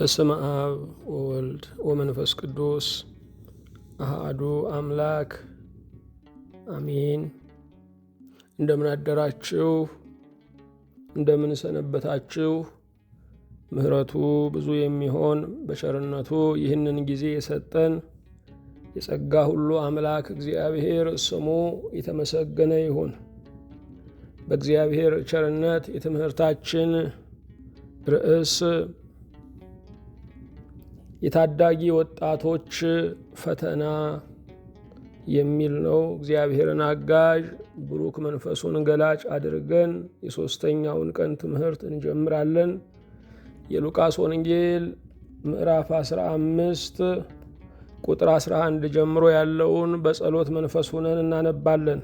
በስመ አብ ወወልድ ወመንፈስ ቅዱስ አሐዱ አምላክ አሜን። እንደምን አደራችሁ? እንደምን ሰነበታችሁ? ምሕረቱ ብዙ የሚሆን በቸርነቱ ይህንን ጊዜ የሰጠን የጸጋ ሁሉ አምላክ እግዚአብሔር ስሙ የተመሰገነ ይሁን። በእግዚአብሔር ቸርነት የትምህርታችን ርዕስ የታዳጊ ወጣቶች ፈተና የሚል ነው። እግዚአብሔርን አጋዥ ብሩክ መንፈሱን ገላጭ አድርገን የሦስተኛውን ቀን ትምህርት እንጀምራለን። የሉቃስ ወንጌል ምዕራፍ 15 ቁጥር 11 ጀምሮ ያለውን በጸሎት መንፈስ ሆነን እናነባለን።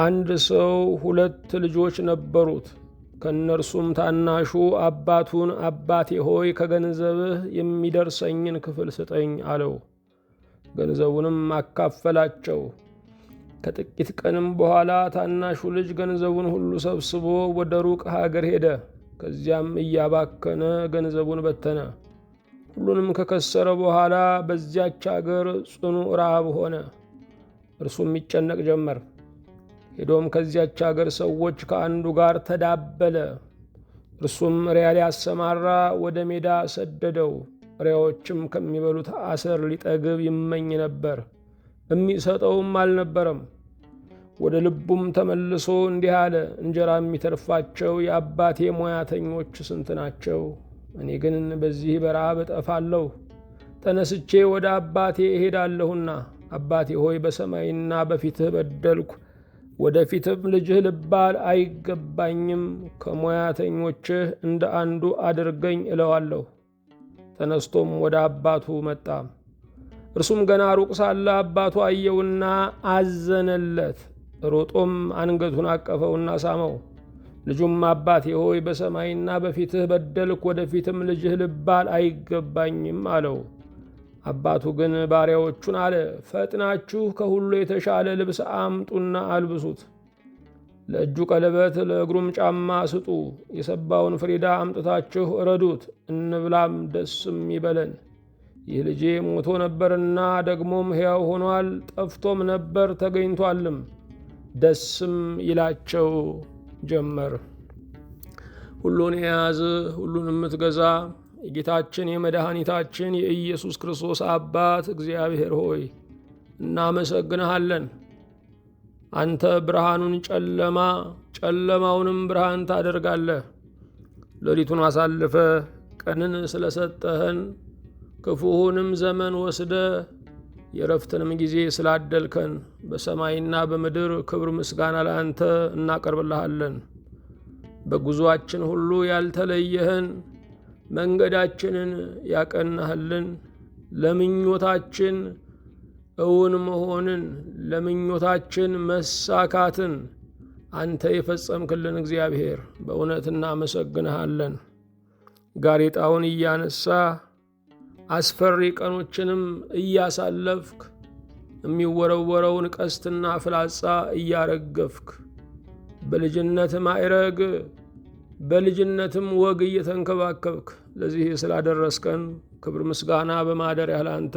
አንድ ሰው 2 ልጆች ነበሩት። ከእነርሱም ታናሹ አባቱን አባቴ ሆይ ከገንዘብህ የሚደርሰኝን ክፍል ስጠኝ አለው። ገንዘቡንም አካፈላቸው። ከጥቂት ቀንም በኋላ ታናሹ ልጅ ገንዘቡን ሁሉ ሰብስቦ ወደ ሩቅ ሀገር ሄደ። ከዚያም እያባከነ ገንዘቡን በተነ። ሁሉንም ከከሰረ በኋላ በዚያች አገር ጽኑ ረሃብ ሆነ። እርሱም ይጨነቅ ጀመር። ሄዶም ከዚያች አገር ሰዎች ከአንዱ ጋር ተዳበለ። እርሱም እሪያ ሊያሰማራ ወደ ሜዳ ሰደደው። እሪያዎችም ከሚበሉት አሰር ሊጠግብ ይመኝ ነበር፣ የሚሰጠውም አልነበረም። ወደ ልቡም ተመልሶ እንዲህ አለ፣ እንጀራ የሚተርፋቸው የአባቴ ሞያተኞች ስንት ናቸው? እኔ ግን በዚህ በረሃብ እጠፋለሁ። ተነስቼ ወደ አባቴ እሄዳለሁና አባቴ ሆይ በሰማይና በፊትህ በደልኩ፣ ወደፊትም ልጅህ ልባል አይገባኝም። ከሞያተኞችህ እንደ አንዱ አድርገኝ እለዋለሁ። ተነስቶም ወደ አባቱ መጣ። እርሱም ገና ሩቅ ሳለ አባቱ አየውና አዘነለት። ሮጦም አንገቱን አቀፈውና ሳመው። ልጁም አባቴ ሆይ በሰማይና በፊትህ በደልኩ፣ ወደፊትም ልጅህ ልባል አይገባኝም አለው። አባቱ ግን ባሪያዎቹን አለ፣ ፈጥናችሁ ከሁሉ የተሻለ ልብስ አምጡና አልብሱት፣ ለእጁ ቀለበት ለእግሩም ጫማ ስጡ። የሰባውን ፍሪዳ አምጥታችሁ እረዱት፣ እንብላም ደስም ይበለን። ይህ ልጄ ሞቶ ነበርና ደግሞም ሕያው ሆኗል፣ ጠፍቶም ነበር ተገኝቷልም። ደስም ይላቸው ጀመር። ሁሉን የያዝ ሁሉን የምትገዛ የጌታችን የመድኃኒታችን የኢየሱስ ክርስቶስ አባት እግዚአብሔር ሆይ እናመሰግንሃለን። አንተ ብርሃኑን ጨለማ፣ ጨለማውንም ብርሃን ታደርጋለህ። ሌሊቱን አሳልፈ ቀንን ስለሰጠህን፣ ክፉውንም ዘመን ወስደ የረፍትንም ጊዜ ስላደልከን በሰማይና በምድር ክብር ምስጋና ለአንተ እናቀርብልሃለን። በጉዞአችን ሁሉ ያልተለየህን፣ መንገዳችንን ያቀናህልን፣ ለምኞታችን እውን መሆንን፣ ለምኞታችን መሳካትን አንተ የፈጸምክልን እግዚአብሔር በእውነት እናመሰግንሃለን። ጋሬጣውን እያነሳ አስፈሪ ቀኖችንም እያሳለፍክ የሚወረወረውን ቀስትና ፍላጻ እያረገፍክ በልጅነት ማዕረግ በልጅነትም ወግ እየተንከባከብክ ለዚህ ስላደረስከን ክብር ምስጋና በማደሪያህ ለአንተ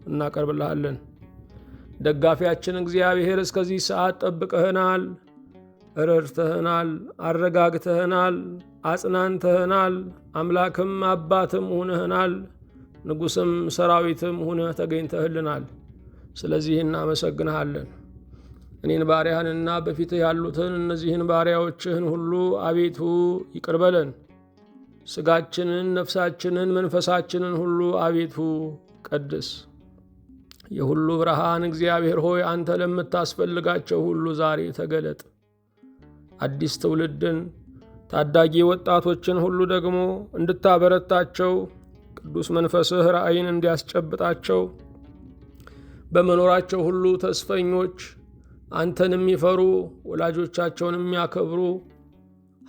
እናቀርብልሃለን። ደጋፊያችን እግዚአብሔር እስከዚህ ሰዓት ጠብቀህናል፣ ረድተህናል፣ አረጋግተህናል፣ አጽናንተህናል። አምላክም አባትም ሁነህናል፣ ንጉሥም ሰራዊትም ሁነህ ተገኝተህልናል። ስለዚህ እናመሰግንሃለን። እኔን ባሪያህንና በፊትህ ያሉትን እነዚህን ባሪያዎችህን ሁሉ አቤቱ ይቅር በለን። ሥጋችንን፣ ነፍሳችንን፣ መንፈሳችንን ሁሉ አቤቱ ቀድስ። የሁሉ ብርሃን እግዚአብሔር ሆይ አንተ ለምታስፈልጋቸው ሁሉ ዛሬ ተገለጥ። አዲስ ትውልድን፣ ታዳጊ ወጣቶችን ሁሉ ደግሞ እንድታበረታቸው፣ ቅዱስ መንፈስህ ራእይን እንዲያስጨብጣቸው፣ በመኖራቸው ሁሉ ተስፈኞች፣ አንተን የሚፈሩ፣ ወላጆቻቸውን የሚያከብሩ፣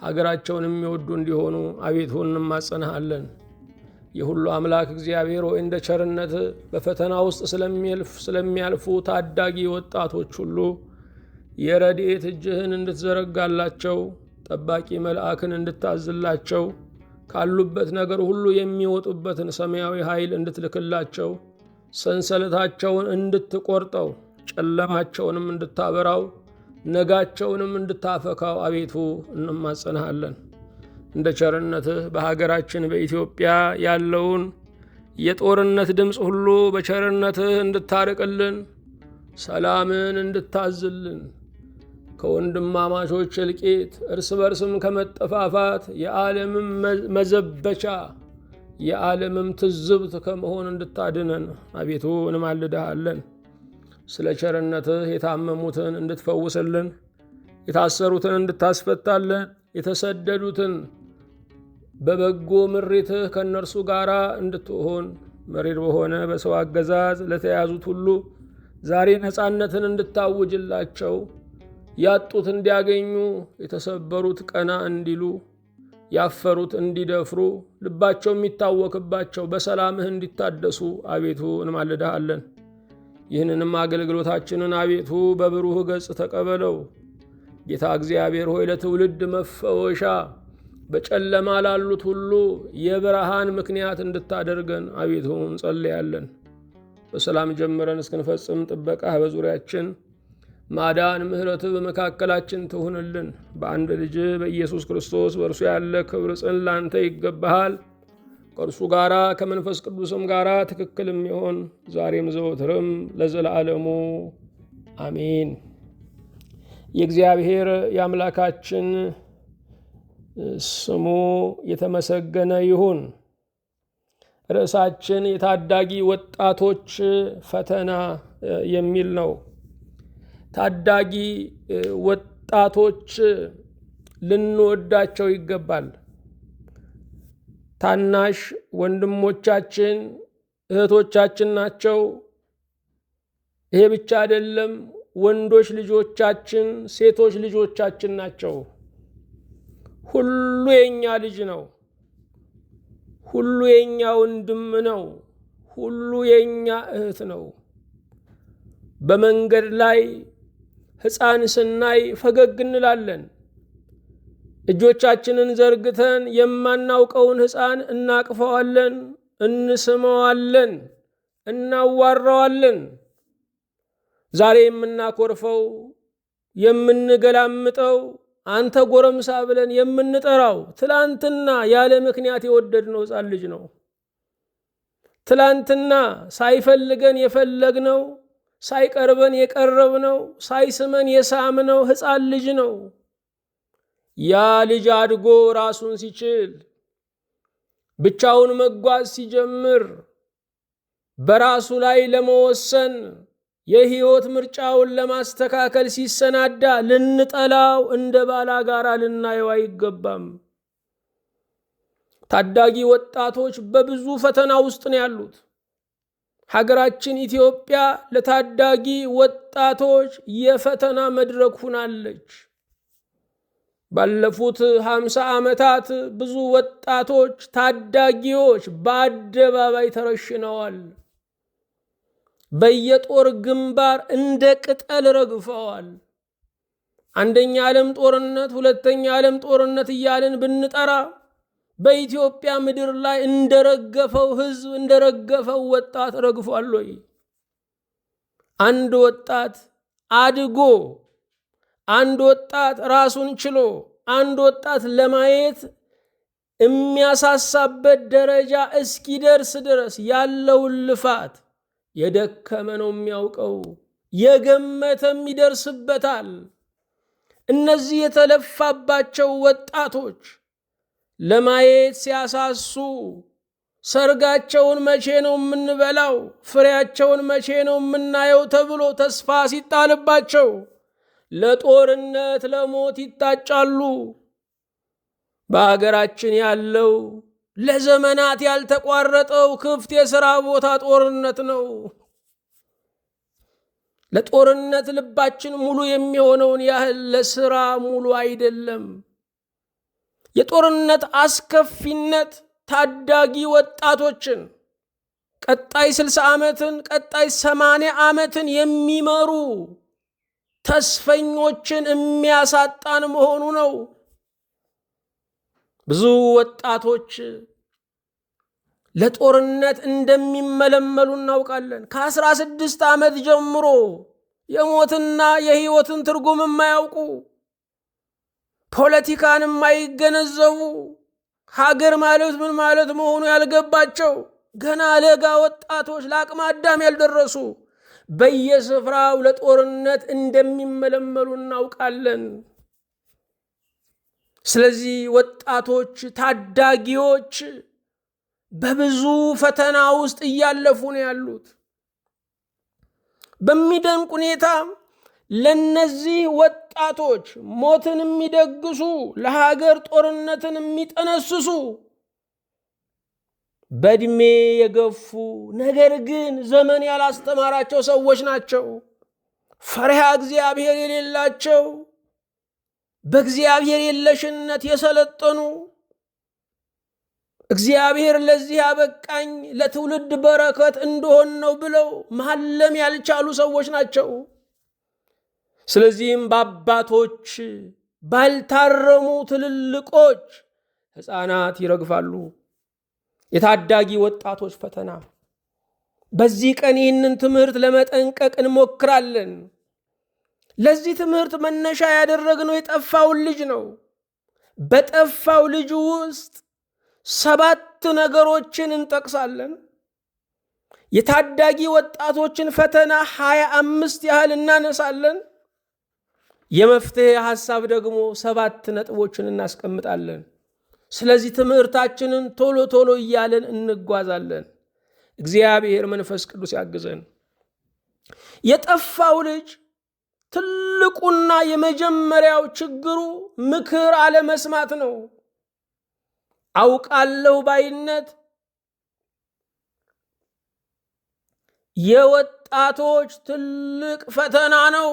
ሀገራቸውን የሚወዱ እንዲሆኑ አቤቱ እንማጸንሃለን። የሁሉ አምላክ እግዚአብሔር ሆይ እንደ ቸርነት በፈተና ውስጥ ስለሚያልፉ ታዳጊ ወጣቶች ሁሉ የረድኤት እጅህን እንድትዘረጋላቸው፣ ጠባቂ መልአክን እንድታዝላቸው፣ ካሉበት ነገር ሁሉ የሚወጡበትን ሰማያዊ ኃይል እንድትልክላቸው፣ ሰንሰለታቸውን እንድትቆርጠው፣ ጨለማቸውንም እንድታበራው፣ ነጋቸውንም እንድታፈካው አቤቱ እንማጸንሃለን። እንደ ቸርነትህ በሀገራችን በኢትዮጵያ ያለውን የጦርነት ድምፅ ሁሉ በቸርነትህ እንድታርቅልን፣ ሰላምን እንድታዝልን፣ ከወንድማማቾች እልቂት እርስ በርስም ከመጠፋፋት የዓለምም መዘበቻ የዓለምም ትዝብት ከመሆን እንድታድነን አቤቱ እንማልድሃለን። ስለ ቸርነትህ የታመሙትን እንድትፈውስልን፣ የታሰሩትን እንድታስፈታለን፣ የተሰደዱትን በበጎ ምሪትህ ከእነርሱ ጋር እንድትሆን፣ መሪር በሆነ በሰው አገዛዝ ለተያዙት ሁሉ ዛሬ ነፃነትን እንድታውጅላቸው፣ ያጡት እንዲያገኙ፣ የተሰበሩት ቀና እንዲሉ፣ ያፈሩት እንዲደፍሩ፣ ልባቸው የሚታወክባቸው በሰላምህ እንዲታደሱ አቤቱ እንማልድሃለን። ይህንንም አገልግሎታችንን አቤቱ በብሩህ ገጽ ተቀበለው። ጌታ እግዚአብሔር ሆይ ለትውልድ መፈወሻ በጨለማ ላሉት ሁሉ የብርሃን ምክንያት እንድታደርገን አቤቱ እንጸልያለን። በሰላም ጀምረን እስክንፈጽም ጥበቃህ በዙሪያችን፣ ማዳን ምሕረትህ በመካከላችን ትሁንልን። በአንድ ልጅ በኢየሱስ ክርስቶስ በእርሱ ያለ ክብር ጽን ላንተ ይገባሃል። ከእርሱ ጋራ ከመንፈስ ቅዱስም ጋራ ትክክልም ይሆን ዛሬም ዘወትርም ለዘላለሙ አሜን። የእግዚአብሔር የአምላካችን ስሙ የተመሰገነ ይሁን። ርዕሳችን የታዳጊ ወጣቶች ፈተና የሚል ነው። ታዳጊ ወጣቶች ልንወዳቸው ይገባል። ታናሽ ወንድሞቻችን እህቶቻችን ናቸው። ይሄ ብቻ አይደለም፣ ወንዶች ልጆቻችን፣ ሴቶች ልጆቻችን ናቸው። ሁሉ የኛ ልጅ ነው። ሁሉ የኛ ወንድም ነው። ሁሉ የኛ እህት ነው። በመንገድ ላይ ሕፃን ስናይ ፈገግ እንላለን። እጆቻችንን ዘርግተን የማናውቀውን ሕፃን እናቅፈዋለን፣ እንስመዋለን፣ እናዋራዋለን። ዛሬ የምናኮርፈው የምንገላምጠው አንተ ጎረምሳ ብለን የምንጠራው ትላንትና ያለ ምክንያት የወደድነው ሕፃን ልጅ ነው። ትላንትና ሳይፈልገን የፈለግነው፣ ሳይቀርበን የቀረብነው፣ ሳይስመን የሳምነው ሕፃን ልጅ ነው። ያ ልጅ አድጎ ራሱን ሲችል፣ ብቻውን መጓዝ ሲጀምር፣ በራሱ ላይ ለመወሰን የህይወት ምርጫውን ለማስተካከል ሲሰናዳ ልንጠላው፣ እንደ ባላጋራ ልናየው አይገባም። ታዳጊ ወጣቶች በብዙ ፈተና ውስጥ ነው ያሉት። ሀገራችን ኢትዮጵያ ለታዳጊ ወጣቶች የፈተና መድረክ ሆናለች። ባለፉት 50 ዓመታት ብዙ ወጣቶች ታዳጊዎች በአደባባይ ተረሽነዋል። በየጦር ግንባር እንደ ቅጠል ረግፈዋል። አንደኛ ዓለም ጦርነት፣ ሁለተኛ ዓለም ጦርነት እያልን ብንጠራ በኢትዮጵያ ምድር ላይ እንደረገፈው ህዝብ እንደረገፈው ወጣት ረግፏል ወይ? አንድ ወጣት አድጎ፣ አንድ ወጣት ራሱን ችሎ፣ አንድ ወጣት ለማየት የሚያሳሳበት ደረጃ እስኪደርስ ድረስ ያለውን ልፋት የደከመ ነው የሚያውቀው፣ የገመተም ይደርስበታል። እነዚህ የተለፋባቸው ወጣቶች ለማየት ሲያሳሱ ሰርጋቸውን መቼ ነው የምንበላው፣ ፍሬያቸውን መቼ ነው የምናየው ተብሎ ተስፋ ሲጣልባቸው ለጦርነት ለሞት ይታጫሉ። በአገራችን ያለው ለዘመናት ያልተቋረጠው ክፍት የሥራ ቦታ ጦርነት ነው። ለጦርነት ልባችን ሙሉ የሚሆነውን ያህል ለሥራ ሙሉ አይደለም። የጦርነት አስከፊነት ታዳጊ ወጣቶችን ቀጣይ 60 ዓመትን ቀጣይ 80 ዓመትን የሚመሩ ተስፈኞችን የሚያሳጣን መሆኑ ነው። ብዙ ወጣቶች ለጦርነት እንደሚመለመሉ እናውቃለን። ከ16 ዓመት ጀምሮ የሞትና የሕይወትን ትርጉም የማያውቁ፣ ፖለቲካን የማይገነዘቡ፣ ሀገር ማለት ምን ማለት መሆኑ ያልገባቸው ገና ለጋ ወጣቶች ለአቅመ አዳም ያልደረሱ በየስፍራው ለጦርነት እንደሚመለመሉ እናውቃለን። ስለዚህ ወጣቶች፣ ታዳጊዎች በብዙ ፈተና ውስጥ እያለፉ ነው ያሉት። በሚደንቅ ሁኔታ ለነዚህ ወጣቶች ሞትን የሚደግሱ፣ ለሀገር ጦርነትን የሚጠነስሱ በእድሜ የገፉ ነገር ግን ዘመን ያላስተማራቸው ሰዎች ናቸው። ፈሪሃ እግዚአብሔር የሌላቸው፣ በእግዚአብሔር የለሽነት የሰለጠኑ፣ እግዚአብሔር ለዚህ ያበቃኝ ለትውልድ በረከት እንደሆን ነው ብለው ማለም ያልቻሉ ሰዎች ናቸው። ስለዚህም በአባቶች ባልታረሙ ትልልቆች ሕፃናት ይረግፋሉ። የታዳጊ ወጣቶች ፈተና። በዚህ ቀን ይህንን ትምህርት ለመጠንቀቅ እንሞክራለን። ለዚህ ትምህርት መነሻ ያደረግነው የጠፋውን ልጅ ነው። በጠፋው ልጅ ውስጥ 7 ነገሮችን እንጠቅሳለን። የታዳጊ ወጣቶችን ፈተና 25 ያህል እናነሳለን። የመፍትሄ ሐሳብ ደግሞ 7 ነጥቦችን እናስቀምጣለን። ስለዚህ ትምህርታችንን ቶሎ ቶሎ እያለን እንጓዛለን። እግዚአብሔር መንፈስ ቅዱስ ያግዘን። የጠፋው ልጅ ትልቁና የመጀመሪያው ችግሩ ምክር አለመስማት ነው። አውቃለሁ ባይነት የወጣቶች ትልቅ ፈተና ነው።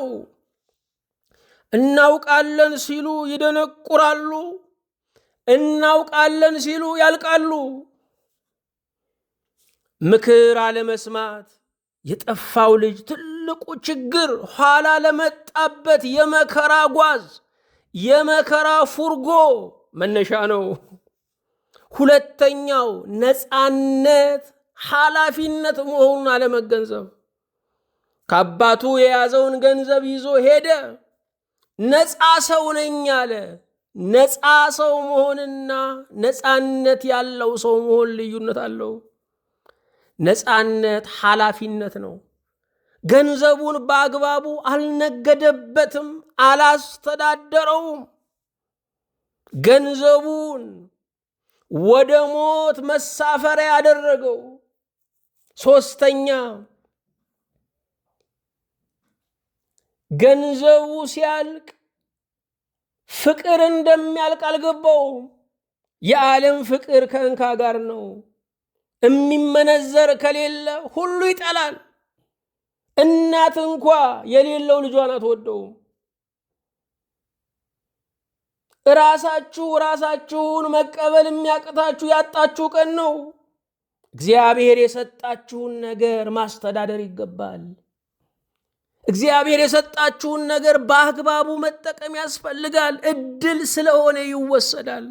እናውቃለን ሲሉ ይደነቁራሉ፣ እናውቃለን ሲሉ ያልቃሉ። ምክር አለመስማት የጠፋው ልጅ ትልቁ ችግር፣ ኋላ ለመጣበት የመከራ ጓዝ፣ የመከራ ፉርጎ መነሻ ነው። ሁለተኛው ነፃነት ኃላፊነት መሆኑን አለመገንዘብ። ከአባቱ የያዘውን ገንዘብ ይዞ ሄደ፣ ነፃ ሰው ነኝ አለ። ነፃ ሰው መሆንና ነፃነት ያለው ሰው መሆን ልዩነት አለው። ነፃነት ኃላፊነት ነው። ገንዘቡን በአግባቡ አልነገደበትም፣ አላስተዳደረውም። ገንዘቡን ወደ ሞት መሳፈሪያ ያደረገው። ሶስተኛ ገንዘቡ ሲያልቅ ፍቅር እንደሚያልቅ አልገባውም። የዓለም ፍቅር ከእንካ ጋር ነው። የሚመነዘር ከሌለ ሁሉ ይጠላል። እናት እንኳ የሌለው ልጇን አትወደውም። ራሳችሁን መቀበል የሚያቅታችሁ ያጣችሁ ቀን ነው። እግዚአብሔር የሰጣችሁን ነገር ማስተዳደር ይገባል። እግዚአብሔር የሰጣችሁን ነገር በአግባቡ መጠቀም ያስፈልጋል። እድል ስለሆነ ይወሰዳል።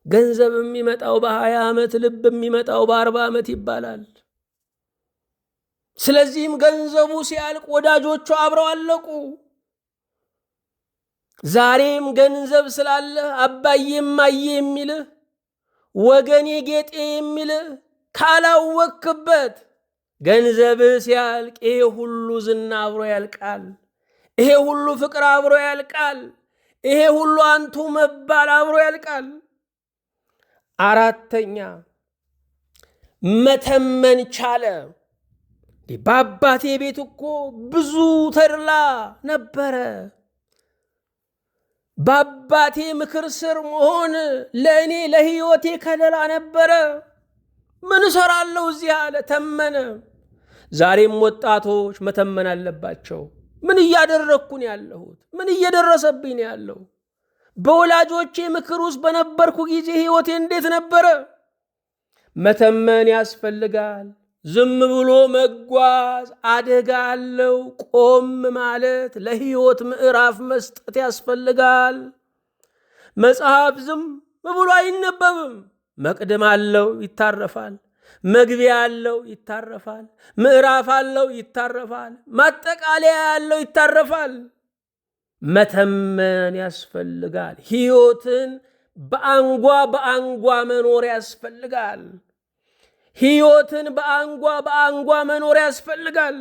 ገንዘብ የሚመጣው በ20 ዓመት፣ ልብ የሚመጣው በ40 ዓመት ይባላል። ስለዚህም ገንዘቡ ሲያልቅ ወዳጆቹ አብረው አለቁ። ዛሬም ገንዘብ ስላለ አባዬ እማዬ የሚልህ ወገኔ ጌጤ የሚልህ ካላወክበት ገንዘብህ ሲያልቅ ይሄ ሁሉ ዝና አብሮ ያልቃል። ይሄ ሁሉ ፍቅር አብሮ ያልቃል። ይሄ ሁሉ አንቱ መባል አብሮ ያልቃል። አራተኛ መተመን ቻለ። በአባቴ ቤት እኮ ብዙ ተድላ ነበረ። በአባቴ ምክር ስር መሆን ለእኔ ለሕይወቴ ከለላ ነበረ። ምን እሰራለሁ እዚህ አለ፣ ተመነ። ዛሬም ወጣቶች መተመን አለባቸው። ምን እያደረግኩ ነው ያለሁት? ምን እየደረሰብኝ ነው ያለው? በወላጆቼ ምክር ውስጥ በነበርኩ ጊዜ ሕይወቴ እንዴት ነበረ? መተመን ያስፈልጋል። ዝም ብሎ መጓዝ አደጋ አለው። ቆም ማለት፣ ለሕይወት ምዕራፍ መስጠት ያስፈልጋል። መጽሐፍ ዝም ብሎ አይነበብም። መቅድም አለው ይታረፋል፣ መግቢያ አለው ይታረፋል፣ ምዕራፍ አለው ይታረፋል፣ ማጠቃለያ ያለው ይታረፋል። መተመን ያስፈልጋል። ሕይወትን በአንጓ በአንጓ መኖር ያስፈልጋል። ሕይወትን በአንጓ መኖር ያስፈልጋል።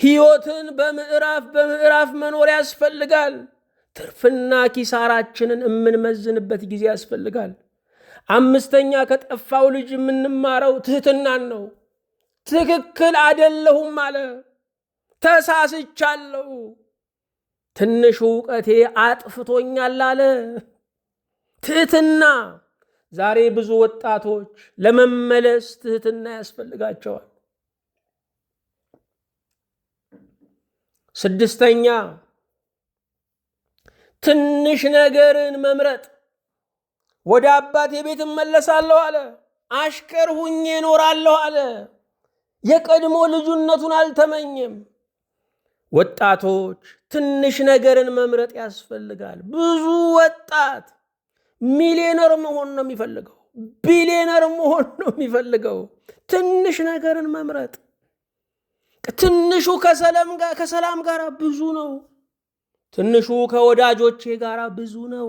ሕይወትን በምዕራፍ በምዕራፍ መኖር ያስፈልጋል። ትርፍና ኪሳራችንን የምንመዝንበት ጊዜ ያስፈልጋል። አምስተኛ ከጠፋው ልጅ የምንማረው ትህትናን ነው። ትክክል አይደለሁም አለ፣ ተሳስቻለሁ፣ ትንሹ እውቀቴ አጥፍቶኛል አለ። ትህትና። ዛሬ ብዙ ወጣቶች ለመመለስ ትህትና ያስፈልጋቸዋል። ስድስተኛ ትንሽ ነገርን መምረጥ። ወደ አባቴ ቤት እመለሳለሁ አለ፣ አሽከር ሁኜ እኖራለሁ አለ። የቀድሞ ልጁነቱን አልተመኘም። ወጣቶች ትንሽ ነገርን መምረጥ ያስፈልጋል። ብዙ ወጣት ሚሊዮነር መሆን ነው የሚፈልገው፣ ቢሊዮነር መሆን ነው የሚፈልገው። ትንሽ ነገርን መምረጥ። ትንሹ ከሰላም ጋር ብዙ ነው። ትንሹ ከወዳጆቼ ጋር ብዙ ነው።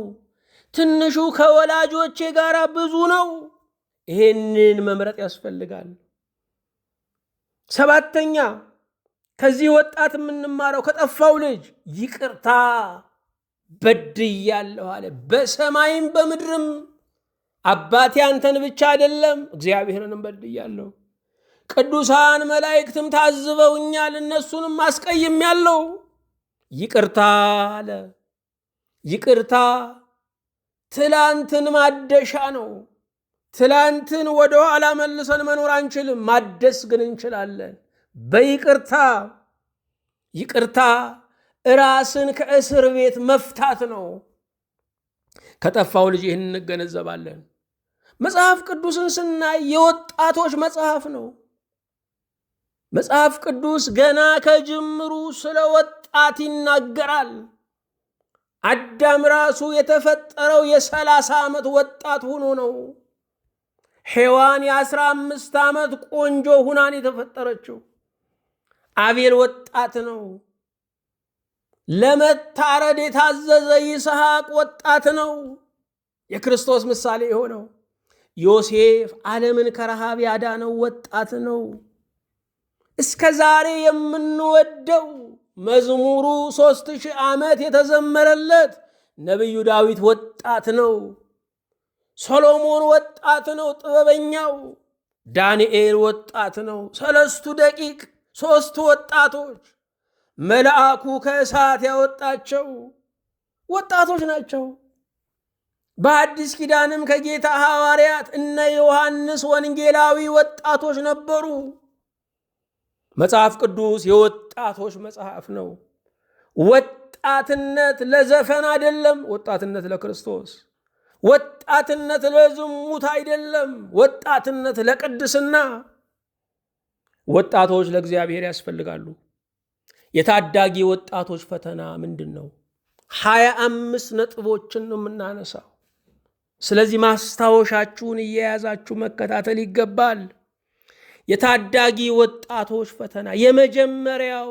ትንሹ ከወላጆቼ ጋር ብዙ ነው። ይሄንን መምረጥ ያስፈልጋል። ሰባተኛ ከዚህ ወጣት የምንማረው ከጠፋው ልጅ ይቅርታ በድያለሁ አለ። በሰማይም በምድርም አባቴ አንተን ብቻ አይደለም እግዚአብሔርንም በድያለሁ። ቅዱሳን መላእክትም ታዝበውኛል፣ እነሱንም አስቀይሜያለሁ። ይቅርታ አለ። ይቅርታ ትላንትን ማደሻ ነው። ትላንትን ወደ ኋላ መልሰን መኖር አንችልም፣ ማደስ ግን እንችላለን በይቅርታ። ይቅርታ ራስን ከእስር ቤት መፍታት ነው። ከጠፋው ልጅ ይህን እንገነዘባለን። መጽሐፍ ቅዱስን ስናይ የወጣቶች መጽሐፍ ነው። መጽሐፍ ቅዱስ ገና ከጅምሩ ስለ ወጣት ይናገራል። አዳም ራሱ የተፈጠረው የ30 ዓመት ወጣት ሆኖ ነው። ሔዋን የ15 ዓመት ቆንጆ ሁናን የተፈጠረችው። አቤል ወጣት ነው። ለመታረድ የታዘዘ ይስሐቅ ወጣት ነው። የክርስቶስ ምሳሌ የሆነው ዮሴፍ ዓለምን ከረሃብ ያዳነው ወጣት ነው። እስከ ዛሬ የምንወደው መዝሙሩ 3000 ዓመት የተዘመረለት ነቢዩ ዳዊት ወጣት ነው። ሰሎሞን ወጣት ነው፣ ጥበበኛው። ዳንኤል ወጣት ነው። 3 ደቂቅ 3 ወጣቶች መልአኩ ከእሳት ያወጣቸው ወጣቶች ናቸው። በአዲስ ኪዳንም ከጌታ ሐዋርያት እነ ዮሐንስ ወንጌላዊ ወጣቶች ነበሩ። መጽሐፍ ቅዱስ የወጣቶች መጽሐፍ ነው። ወጣትነት ለዘፈን አይደለም፣ ወጣትነት ለክርስቶስ። ወጣትነት ለዝሙት አይደለም፣ ወጣትነት ለቅድስና። ወጣቶች ለእግዚአብሔር ያስፈልጋሉ። የታዳጊ ወጣቶች ፈተና ምንድን ነው? 25 ነጥቦችን ነው የምናነሳው። ስለዚህ ማስታወሻችሁን እየያዛችሁ መከታተል ይገባል። የታዳጊ ወጣቶች ፈተና የመጀመሪያው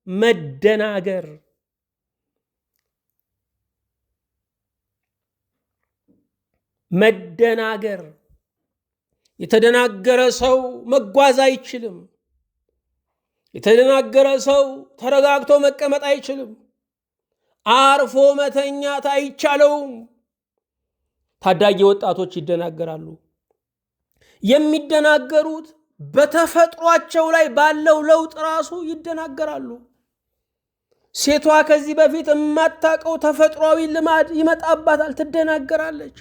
መደናገር። መደናገር። የተደናገረ ሰው መጓዝ አይችልም። የተደናገረ ሰው ተረጋግቶ መቀመጥ አይችልም። አርፎ መተኛት አይቻለውም። ታዳጊ ወጣቶች ይደናገራሉ። የሚደናገሩት በተፈጥሯቸው ላይ ባለው ለውጥ ራሱ ይደናገራሉ። ሴቷ ከዚህ በፊት የማታውቀው ተፈጥሯዊ ልማድ ይመጣባታል፣ ትደናገራለች።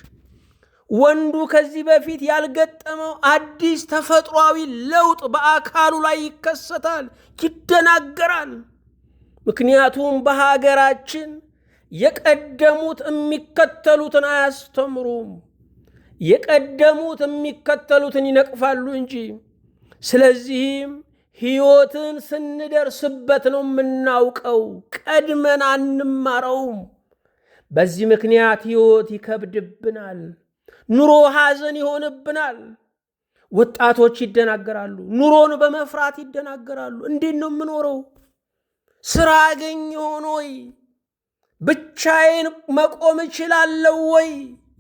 ወንዱ ከዚህ በፊት ያልገጠመው አዲስ ተፈጥሯዊ ለውጥ በአካሉ ላይ ይከሰታል፣ ይደናገራል። ምክንያቱም በሀገራችን የቀደሙት የሚከተሉትን አያስተምሩም፣ የቀደሙት የሚከተሉትን ይነቅፋሉ እንጂ። ስለዚህም ሕይወትን ስንደርስበት ነው የምናውቀው፣ ቀድመን አንማረውም። በዚህ ምክንያት ሕይወት ይከብድብናል፣ ኑሮ ሐዘን ይሆንብናል። ወጣቶች ይደናገራሉ፣ ኑሮን በመፍራት ይደናገራሉ። እንዴት ነው የምኖረው? ስራ አገኝ ይሆን ወይ? ብቻዬን መቆም እችላለሁ ወይ?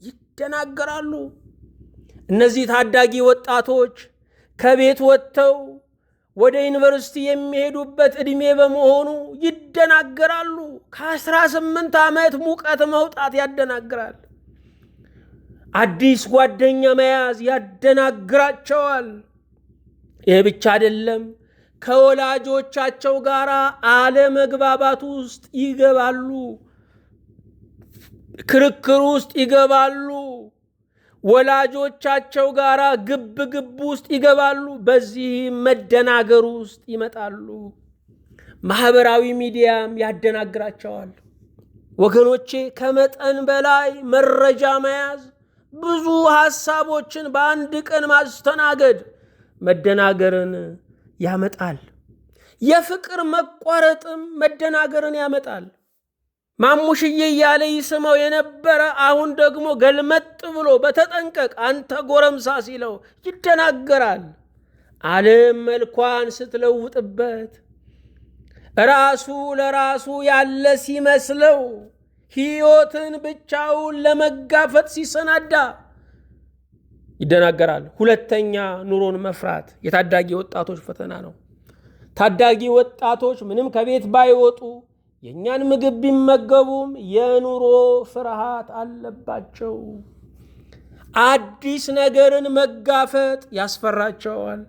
ይደናገራሉ። እነዚህ ታዳጊ ወጣቶች ከቤት ወጥተው ወደ ዩኒቨርሲቲ የሚሄዱበት ዕድሜ በመሆኑ ይደናገራሉ። ከ18 ዓመት ሙቀት መውጣት ያደናግራል። አዲስ ጓደኛ መያዝ ያደናግራቸዋል። ይህ ብቻ አይደለም፣ ከወላጆቻቸው ጋር አለመግባባት ውስጥ ይገባሉ፣ ክርክር ውስጥ ይገባሉ፣ ወላጆቻቸው ጋር ግብ ግብ ውስጥ ይገባሉ። በዚህ መደናገር ውስጥ ይመጣሉ። ማህበራዊ ሚዲያም ያደናግራቸዋል። ወገኖቼ፣ ከመጠን በላይ መረጃ መያዝ፣ ብዙ ሐሳቦችን በአንድ ቀን ማስተናገድ መደናገርን ያመጣል። የፍቅር መቋረጥም መደናገርን ያመጣል። ማሙሽዬ እያለ ይስመው የነበረ አሁን ደግሞ ገልመጥ ብሎ በተጠንቀቅ አንተ ጎረምሳ ሲለው ይደናገራል። ዓለም መልኳን ስትለውጥበት ራሱ ለራሱ ያለ ሲመስለው ሕይወትን ብቻውን ለመጋፈጥ ሲሰናዳ ይደናገራል። ሁለተኛ፣ ኑሮን መፍራት የታዳጊ ወጣቶች ፈተና ነው። ታዳጊ ወጣቶች ምንም ከቤት ባይወጡ የእኛን ምግብ ቢመገቡም የኑሮ ፍርሃት አለባቸው። አዲስ ነገርን መጋፈጥ ያስፈራቸዋል።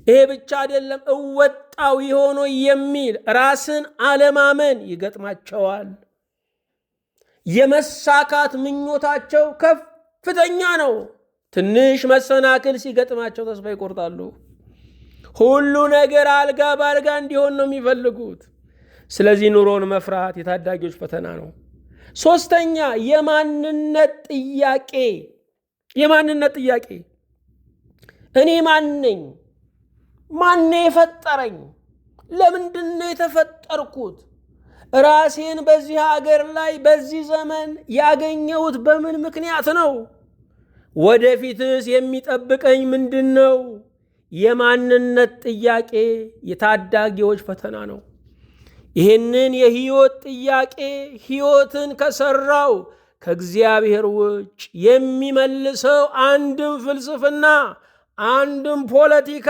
ይሄ ብቻ አይደለም፣ እወጣው የሆነ የሚል ራስን አለማመን ይገጥማቸዋል። የመሳካት ምኞታቸው ከፍተኛ ነው። ትንሽ መሰናክል ሲገጥማቸው ተስፋ ይቆርጣሉ። ሁሉ ነገር አልጋ በአልጋ እንዲሆን ነው የሚፈልጉት። ስለዚህ ኑሮን መፍራት የታዳጊዎች ፈተና ነው። ሶስተኛ፣ የማንነት ጥያቄ። የማንነት ጥያቄ፣ እኔ ማን ነኝ? ማን የፈጠረኝ? ለምንድን ነው የተፈጠርኩት? ራሴን በዚህ ሀገር ላይ በዚህ ዘመን ያገኘሁት በምን ምክንያት ነው? ወደፊትስ የሚጠብቀኝ ምንድን ነው? የማንነት ጥያቄ የታዳጊዎች ፈተና ነው። ይህንን የሕይወት ጥያቄ ሕይወትን ከሠራው ከእግዚአብሔር ውጭ የሚመልሰው አንድም ፍልስፍና፣ አንድም ፖለቲካ፣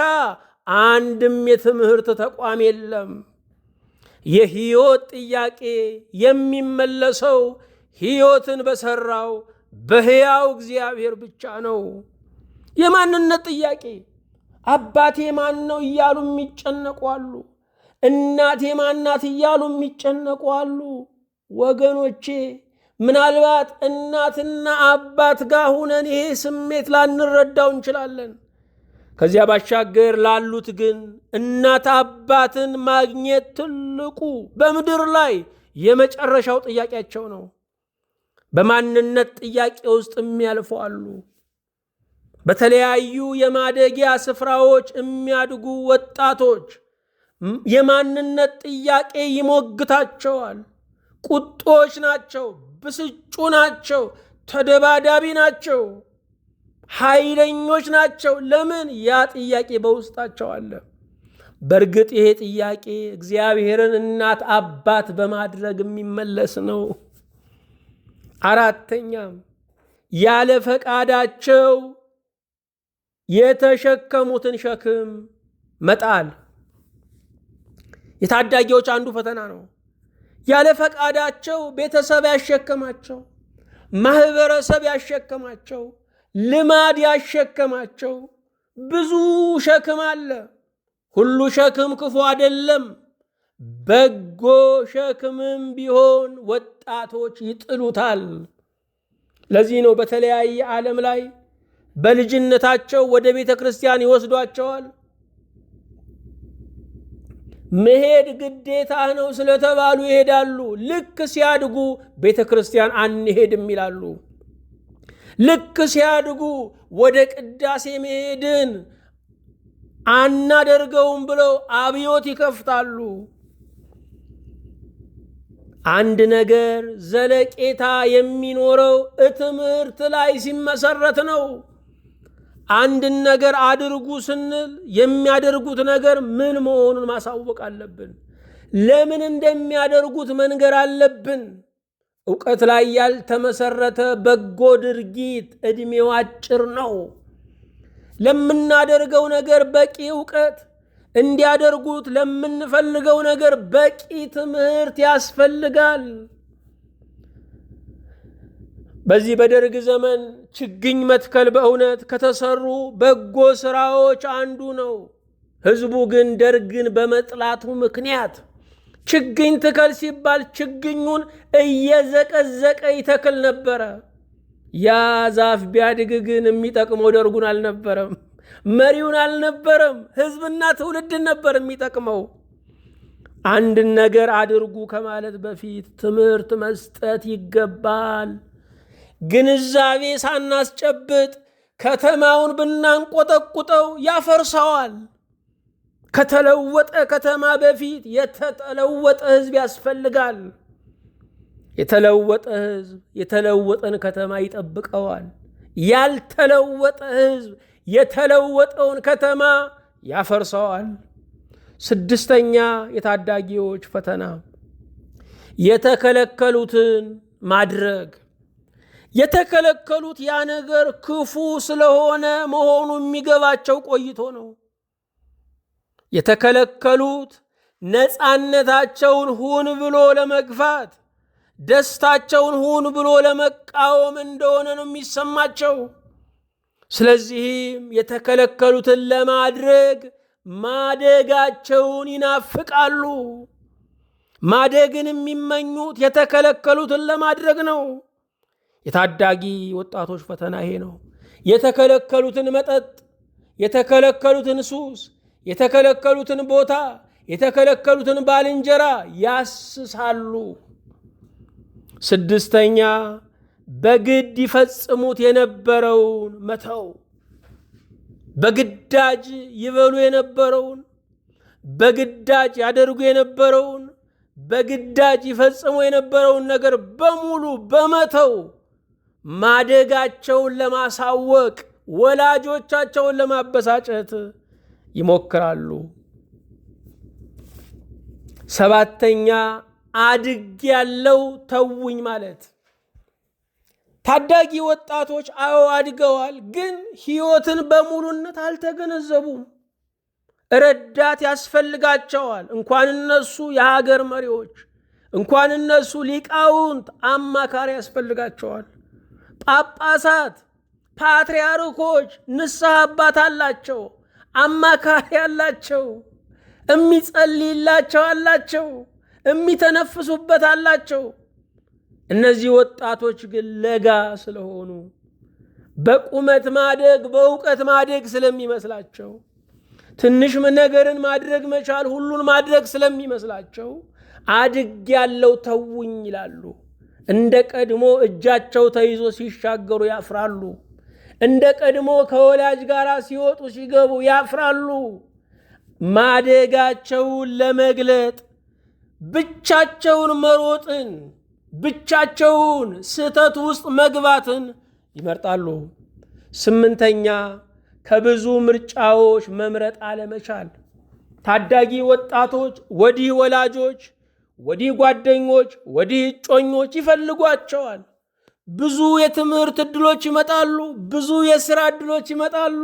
አንድም የትምህርት ተቋም የለም። የሕይወት ጥያቄ የሚመለሰው ሕይወትን በሠራው በሕያው እግዚአብሔር ብቻ ነው። የማንነት ጥያቄ፣ አባቴ ማን ነው እያሉ የሚጨነቁ አሉ። እናቴ ማናት እያሉ የሚጨነቁ አሉ። ወገኖቼ፣ ምናልባት እናትና አባት ጋር ሁነን ይሄ ስሜት ላንረዳው እንችላለን። ከዚያ ባሻገር ላሉት ግን እናት አባትን ማግኘት ትልቁ በምድር ላይ የመጨረሻው ጥያቄያቸው ነው። በማንነት ጥያቄ ውስጥ የሚያልፉ አሉ። በተለያዩ የማደጊያ ስፍራዎች የሚያድጉ ወጣቶች የማንነት ጥያቄ ይሞግታቸዋል። ቁጦች ናቸው፣ ብስጩ ናቸው፣ ተደባዳቢ ናቸው፣ ኃይለኞች ናቸው። ለምን? ያ ጥያቄ በውስጣቸው አለ። በእርግጥ ይሄ ጥያቄ እግዚአብሔርን እናት አባት በማድረግ የሚመለስ ነው። አራተኛም፣ ያለ ፈቃዳቸው የተሸከሙትን ሸክም መጣል የታዳጊዎች አንዱ ፈተና ነው። ያለ ፈቃዳቸው ቤተሰብ ያሸከማቸው፣ ማህበረሰብ ያሸከማቸው፣ ልማድ ያሸከማቸው ብዙ ሸክም አለ። ሁሉ ሸክም ክፉ አይደለም። በጎ ሸክምም ቢሆን ወጣቶች ይጥሉታል። ለዚህ ነው በተለያየ ዓለም ላይ በልጅነታቸው ወደ ቤተ ክርስቲያን ይወስዷቸዋል። መሄድ ግዴታ ነው ስለተባሉ ይሄዳሉ። ልክ ሲያድጉ ቤተ ክርስቲያን አንሄድም ይላሉ። ልክ ሲያድጉ ወደ ቅዳሴ መሄድን አናደርገውም ብለው አብዮት ይከፍታሉ። አንድ ነገር ዘለቄታ የሚኖረው ትምህርት ላይ ሲመሰረት ነው። አንድን ነገር አድርጉ ስንል የሚያደርጉት ነገር ምን መሆኑን ማሳወቅ አለብን። ለምን እንደሚያደርጉት መንገር አለብን። ዕውቀት ላይ ያልተመሰረተ በጎ ድርጊት ዕድሜው አጭር ነው። ለምናደርገው ነገር በቂ ዕውቀት፣ እንዲያደርጉት ለምንፈልገው ነገር በቂ ትምህርት ያስፈልጋል። በዚህ በደርግ ዘመን ችግኝ መትከል በእውነት ከተሰሩ በጎ ስራዎች አንዱ ነው። ሕዝቡ ግን ደርግን በመጥላቱ ምክንያት ችግኝ ትከል ሲባል ችግኙን እየዘቀዘቀ ይተክል ነበረ። ያ ዛፍ ቢያድግ ግን የሚጠቅመው ደርጉን አልነበረም፣ መሪውን አልነበረም፣ ሕዝብና ትውልድን ነበር የሚጠቅመው። አንድን ነገር አድርጉ ከማለት በፊት ትምህርት መስጠት ይገባል። ግንዛቤ ሳናስጨብጥ ከተማውን ብናንቆጠቁጠው ያፈርሰዋል። ከተለወጠ ከተማ በፊት የተለወጠ ሕዝብ ያስፈልጋል። የተለወጠ ሕዝብ የተለወጠን ከተማ ይጠብቀዋል። ያልተለወጠ ሕዝብ የተለወጠውን ከተማ ያፈርሰዋል። ስድስተኛ የታዳጊዎች ፈተና የተከለከሉትን ማድረግ። የተከለከሉት ያ ነገር ክፉ ስለሆነ መሆኑ የሚገባቸው ቆይቶ ነው። የተከለከሉት ነፃነታቸውን ሁን ብሎ ለመግፋት፣ ደስታቸውን ሁን ብሎ ለመቃወም እንደሆነ ነው የሚሰማቸው። ስለዚህም የተከለከሉትን ለማድረግ ማደጋቸውን ይናፍቃሉ። ማደግን የሚመኙት የተከለከሉትን ለማድረግ ነው። የታዳጊ ወጣቶች ፈተና ይሄ ነው። የተከለከሉትን መጠጥ፣ የተከለከሉትን ሱስ፣ የተከለከሉትን ቦታ፣ የተከለከሉትን ባልንጀራ ያስሳሉ። ስድስተኛ በግድ ይፈጽሙት የነበረውን መተው። በግዳጅ ይበሉ የነበረውን፣ በግዳጅ ያደርጉ የነበረውን፣ በግዳጅ ይፈጽሙ የነበረውን ነገር በሙሉ በመተው ማደጋቸውን ለማሳወቅ፣ ወላጆቻቸውን ለማበሳጨት ይሞክራሉ። ሰባተኛ አድግ ያለው ተውኝ ማለት። ታዳጊ ወጣቶች አድገዋል፣ ግን ሕይወትን በሙሉነት አልተገነዘቡም። ረዳት ያስፈልጋቸዋል። እንኳን እነሱ የሀገር መሪዎች፣ እንኳን እነሱ ሊቃውንት፣ አማካሪ ያስፈልጋቸዋል። ጳጳሳት፣ ፓትርያርኮች ንስሐ አባት አላቸው፣ አማካሪ አላቸው፣ የሚጸልይላቸው አላቸው፣ የሚተነፍሱበት አላቸው። እነዚህ ወጣቶች ግን ለጋ ስለሆኑ በቁመት ማደግ በእውቀት ማደግ ስለሚመስላቸው፣ ትንሽ ነገርን ማድረግ መቻል ሁሉን ማድረግ ስለሚመስላቸው አድግ ያለው ተውኝ ይላሉ። እንደ ቀድሞ እጃቸው ተይዞ ሲሻገሩ ያፍራሉ። እንደ ቀድሞ ከወላጅ ጋር ሲወጡ ሲገቡ ያፍራሉ። ማደጋቸውን ለመግለጥ ብቻቸውን መሮጥን፣ ብቻቸውን ስህተት ውስጥ መግባትን ይመርጣሉ። ስምንተኛ ከብዙ ምርጫዎች መምረጥ አለመቻል። ታዳጊ ወጣቶች ወዲህ ወላጆች፣ ወዲህ ጓደኞች፣ ወዲህ እጮኞች ይፈልጓቸዋል። ብዙ የትምህርት ዕድሎች ይመጣሉ፣ ብዙ የሥራ ዕድሎች ይመጣሉ።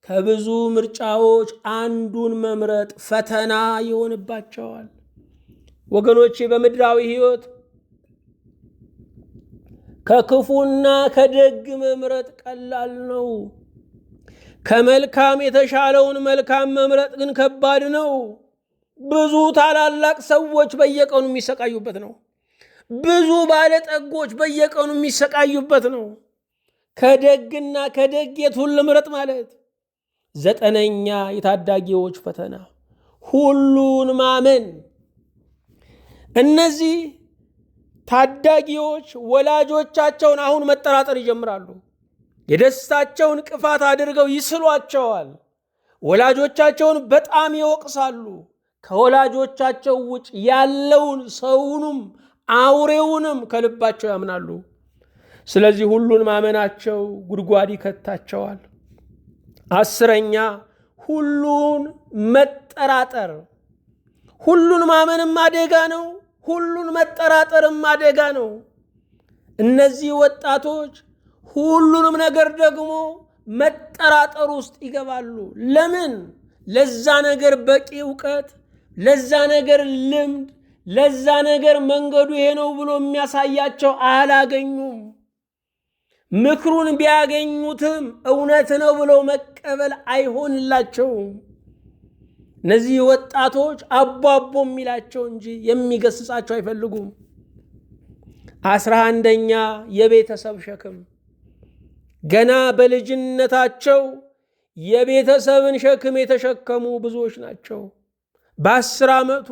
ከብዙ ምርጫዎች አንዱን መምረጥ ፈተና ይሆንባቸዋል። ወገኖቼ በምድራዊ ሕይወት ከክፉና ከደግ መምረጥ ቀላል ነው። ከመልካም የተሻለውን መልካም መምረጥ ግን ከባድ ነው። ብዙ ታላላቅ ሰዎች በየቀኑ የሚሰቃዩበት ነው። ብዙ ባለጠጎች በየቀኑ የሚሰቃዩበት ነው። ከደግና ከደግ የቱን ልምረጥ ማለት። ዘጠነኛ የታዳጊዎች ፈተና ሁሉን ማመን። እነዚህ ታዳጊዎች ወላጆቻቸውን አሁን መጠራጠር ይጀምራሉ። የደስታቸውን እንቅፋት አድርገው ይስሏቸዋል። ወላጆቻቸውን በጣም ይወቅሳሉ። ከወላጆቻቸው ውጭ ያለውን ሰውንም አውሬውንም ከልባቸው ያምናሉ። ስለዚህ ሁሉን ማመናቸው ጉድጓድ ይከታቸዋል። 10ኛ ሁሉን መጠራጠር። ሁሉን ማመንም አደጋ ነው፣ ሁሉን መጠራጠርም አደጋ ነው። እነዚህ ወጣቶች ሁሉንም ነገር ደግሞ መጠራጠር ውስጥ ይገባሉ። ለምን? ለዛ ነገር በቂ እውቀት፣ ለዛ ነገር ልምድ፣ ለዛ ነገር መንገዱ ይሄ ነው ብሎ የሚያሳያቸው አላገኙም። ምክሩን ቢያገኙትም እውነት ነው ብለው መቀበል አይሆንላቸውም። እነዚህ ወጣቶች አቦ የሚላቸው እንጂ የሚገስጻቸው አይፈልጉም። 11ኛ የቤተሰብ ሸክም። ገና በልጅነታቸው የቤተሰብን ሸክም የተሸከሙ ብዙዎች ናቸው። በ10 ዓመቱ፣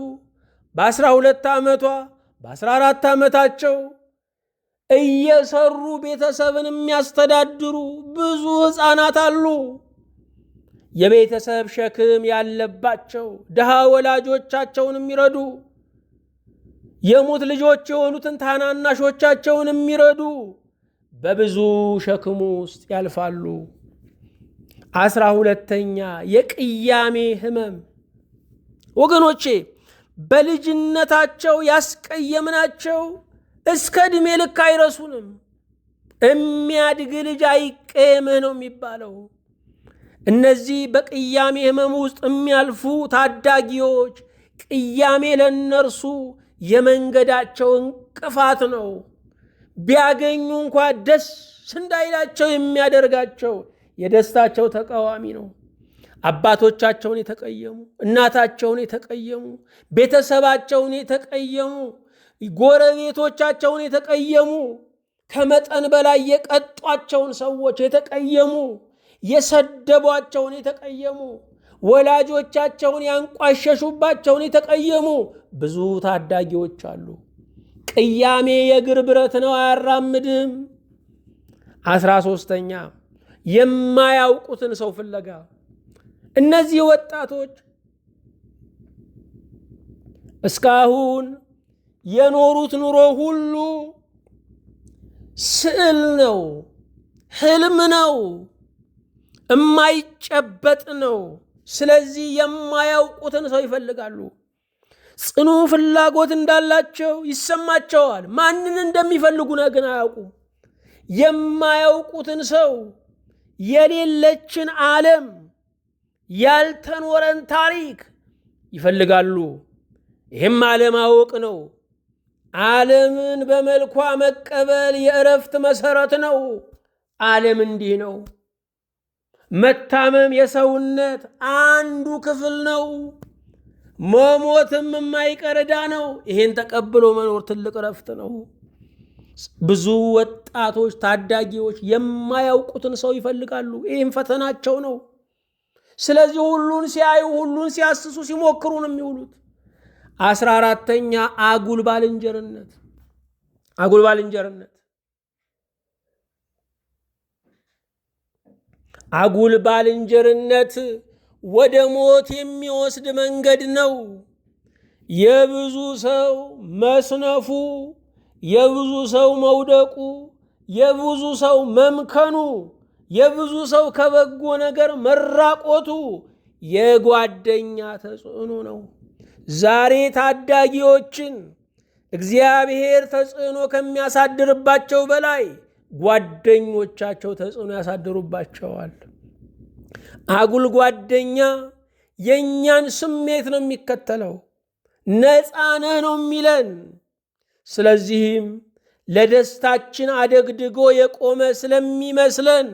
በ12 ዓመቷ፣ በ14 ዓመታቸው እየሰሩ ቤተሰብን የሚያስተዳድሩ ብዙ ሕፃናት አሉ። የቤተሰብ ሸክም ያለባቸው ድሃ ወላጆቻቸውን የሚረዱ፣ የሙት ልጆች የሆኑትን ታናናሾቻቸውን የሚረዱ በብዙ ሸክሙ ውስጥ ያልፋሉ። 12ኛ የቅያሜ ህመም። ወገኖቼ በልጅነታቸው ያስቀየምናቸው እስከ ዕድሜ ልክ አይረሱንም። የሚያድግ ልጅ አይቀየምህ ነው የሚባለው። እነዚህ በቅያሜ ህመም ውስጥ የሚያልፉ ታዳጊዎች ቅያሜ ለነርሱ የመንገዳቸው እንቅፋት ነው። ቢያገኙ እንኳ ደስ እንዳይላቸው የሚያደርጋቸው የደስታቸው ተቃዋሚ ነው። አባቶቻቸውን የተቀየሙ፣ እናታቸውን የተቀየሙ፣ ቤተሰባቸውን የተቀየሙ፣ ጎረቤቶቻቸውን የተቀየሙ፣ ከመጠን በላይ የቀጧቸውን ሰዎች የተቀየሙ፣ የሰደቧቸውን የተቀየሙ፣ ወላጆቻቸውን ያንቋሸሹባቸውን የተቀየሙ ብዙ ታዳጊዎች አሉ። ቅያሜ የእግር ብረት ነው፣ አያራምድም። 13ኛ የማያውቁትን ሰው ፍለጋ። እነዚህ ወጣቶች እስካሁን የኖሩት ኑሮ ሁሉ ስዕል ነው፣ ህልም ነው፣ የማይጨበጥ ነው። ስለዚህ የማያውቁትን ሰው ይፈልጋሉ። ጽኑ ፍላጎት እንዳላቸው ይሰማቸዋል። ማንን እንደሚፈልጉ ግን አያውቁም። የማያውቁትን ሰው፣ የሌለችን ዓለም፣ ያልተኖረን ታሪክ ይፈልጋሉ። ይህም አለማወቅ ነው። ዓለምን በመልኳ መቀበል የእረፍት መሰረት ነው። ዓለም እንዲህ ነው። መታመም የሰውነት አንዱ ክፍል ነው። መሞትም የማይቀር ዕዳ ነው። ይሄን ተቀብሎ መኖር ትልቅ እረፍት ነው። ብዙ ወጣቶች ታዳጊዎች የማያውቁትን ሰው ይፈልጋሉ። ይህም ፈተናቸው ነው። ስለዚህ ሁሉን ሲያዩ፣ ሁሉን ሲያስሱ፣ ሲሞክሩ ነው የሚውሉት። 14ኛ አጉል ባልንጀርነት። አጉል ባልንጀርነት አጉል ባልንጀርነት ወደ ሞት የሚወስድ መንገድ ነው። የብዙ ሰው መስነፉ፣ የብዙ ሰው መውደቁ፣ የብዙ ሰው መምከኑ፣ የብዙ ሰው ከበጎ ነገር መራቆቱ የጓደኛ ተጽዕኖ ነው። ዛሬ ታዳጊዎችን እግዚአብሔር ተጽዕኖ ከሚያሳድርባቸው በላይ ጓደኞቻቸው ተጽዕኖ ያሳድሩባቸዋል። አጉል ጓደኛ የእኛን ስሜት ነው የሚከተለው። ነፃ ነህ ነው የሚለን። ስለዚህም ለደስታችን አደግድጎ የቆመ ስለሚመስለን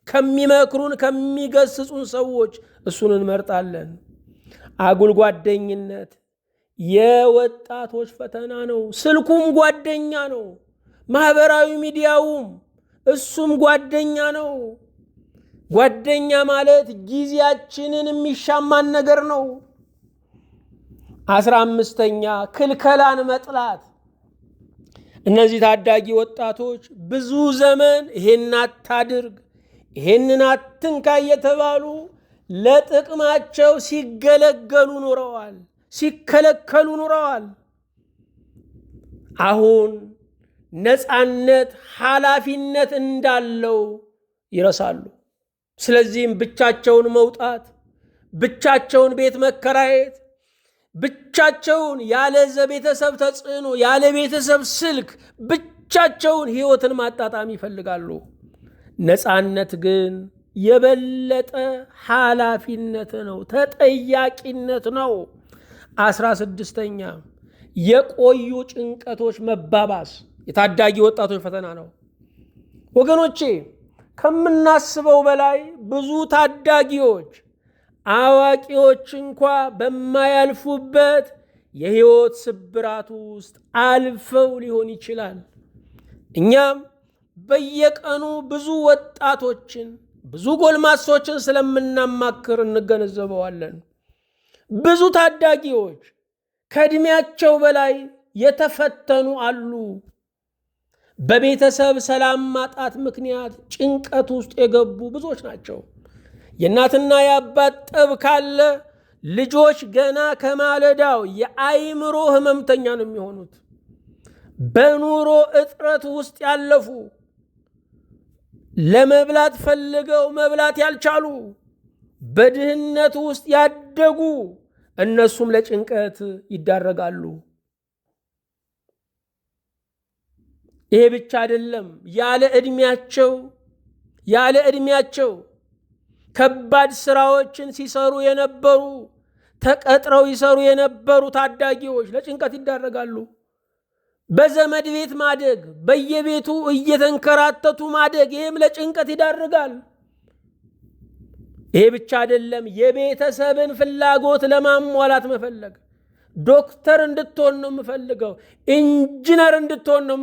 ከሚመክሩን፣ ከሚገስጹን ሰዎች እሱን እንመርጣለን። አጉል ጓደኝነት የወጣቶች ፈተና ነው። ስልኩም ጓደኛ ነው። ማህበራዊ ሚዲያውም እሱም ጓደኛ ነው። ጓደኛ ማለት ጊዜያችንን የሚሻማን ነገር ነው። 15ኛ ክልከላን መጥላት። እነዚህ ታዳጊ ወጣቶች ብዙ ዘመን ይሄን አታድርግ፣ ይሄንን አትንካ እየተባሉ ለጥቅማቸው ሲገለገሉ ኑረዋል፣ ሲከለከሉ ኑረዋል። አሁን ነፃነት ኃላፊነት እንዳለው ይረሳሉ። ስለዚህም ብቻቸውን መውጣት፣ ብቻቸውን ቤት መከራየት፣ ብቻቸውን ያለ ቤተሰብ ተጽዕኖ፣ ያለ ቤተሰብ ስልክ ብቻቸውን ሕይወትን ማጣጣም ይፈልጋሉ። ነፃነት ግን የበለጠ ኃላፊነት ነው፣ ተጠያቂነት ነው። 16ኛ የቆዩ ጭንቀቶች መባባስ የታዳጊ ወጣቶች ፈተና ነው። ወገኖቼ ከምናስበው በላይ ብዙ ታዳጊዎች አዋቂዎች እንኳ በማያልፉበት የሕይወት ስብራት ውስጥ አልፈው ሊሆን ይችላል። እኛም በየቀኑ ብዙ ወጣቶችን ብዙ ጎልማሶችን ስለምናማክር እንገነዘበዋለን። ብዙ ታዳጊዎች ከዕድሜያቸው በላይ የተፈተኑ አሉ። በቤተሰብ ሰላም ማጣት ምክንያት ጭንቀት ውስጥ የገቡ ብዙዎች ናቸው። የእናትና የአባት ጠብ ካለ ልጆች ገና ከማለዳው የአእምሮ ህመምተኛ ነው የሚሆኑት። በኑሮ እጥረት ውስጥ ያለፉ፣ ለመብላት ፈልገው መብላት ያልቻሉ፣ በድህነት ውስጥ ያደጉ እነሱም ለጭንቀት ይዳረጋሉ። ይሄ ብቻ አይደለም። ያለ ዕድሜያቸው ከባድ ስራዎችን ሲሰሩ የነበሩ፣ ተቀጥረው ይሰሩ የነበሩ ታዳጊዎች ለጭንቀት ይዳረጋሉ። በዘመድ ቤት ማደግ፣ በየቤቱ እየተንከራተቱ ማደግ፣ ይህም ለጭንቀት ይዳርጋል። ይሄ ብቻ አይደለም። የቤተሰብን ፍላጎት ለማሟላት መፈለግ፣ ዶክተር እንድትሆን ነው የምፈልገው፣ ኢንጂነር እንድትሆን ነው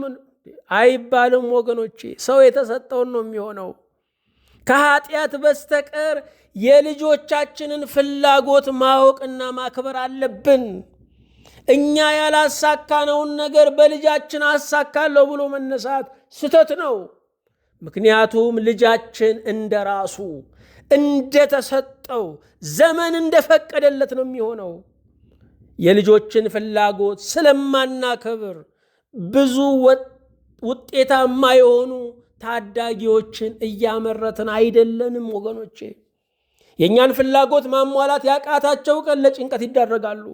አይባልም ወገኖቼ። ሰው የተሰጠውን ነው የሚሆነው። ከኃጢአት በስተቀር የልጆቻችንን ፍላጎት ማወቅና ማክበር አለብን። እኛ ያላሳካነውን ነገር በልጃችን አሳካለሁ ብሎ መነሳት ስተት ነው። ምክንያቱም ልጃችን እንደራሱ እንደተሰጠው ዘመን እንደፈቀደለት ነው የሚሆነው። የልጆችን ፍላጎት ስለማናከብር ብዙ ውጤታማ የሆኑ ታዳጊዎችን እያመረትን አይደለንም ወገኖቼ። የእኛን ፍላጎት ማሟላት ያቃታቸው ቀን ለጭንቀት ይዳረጋሉ።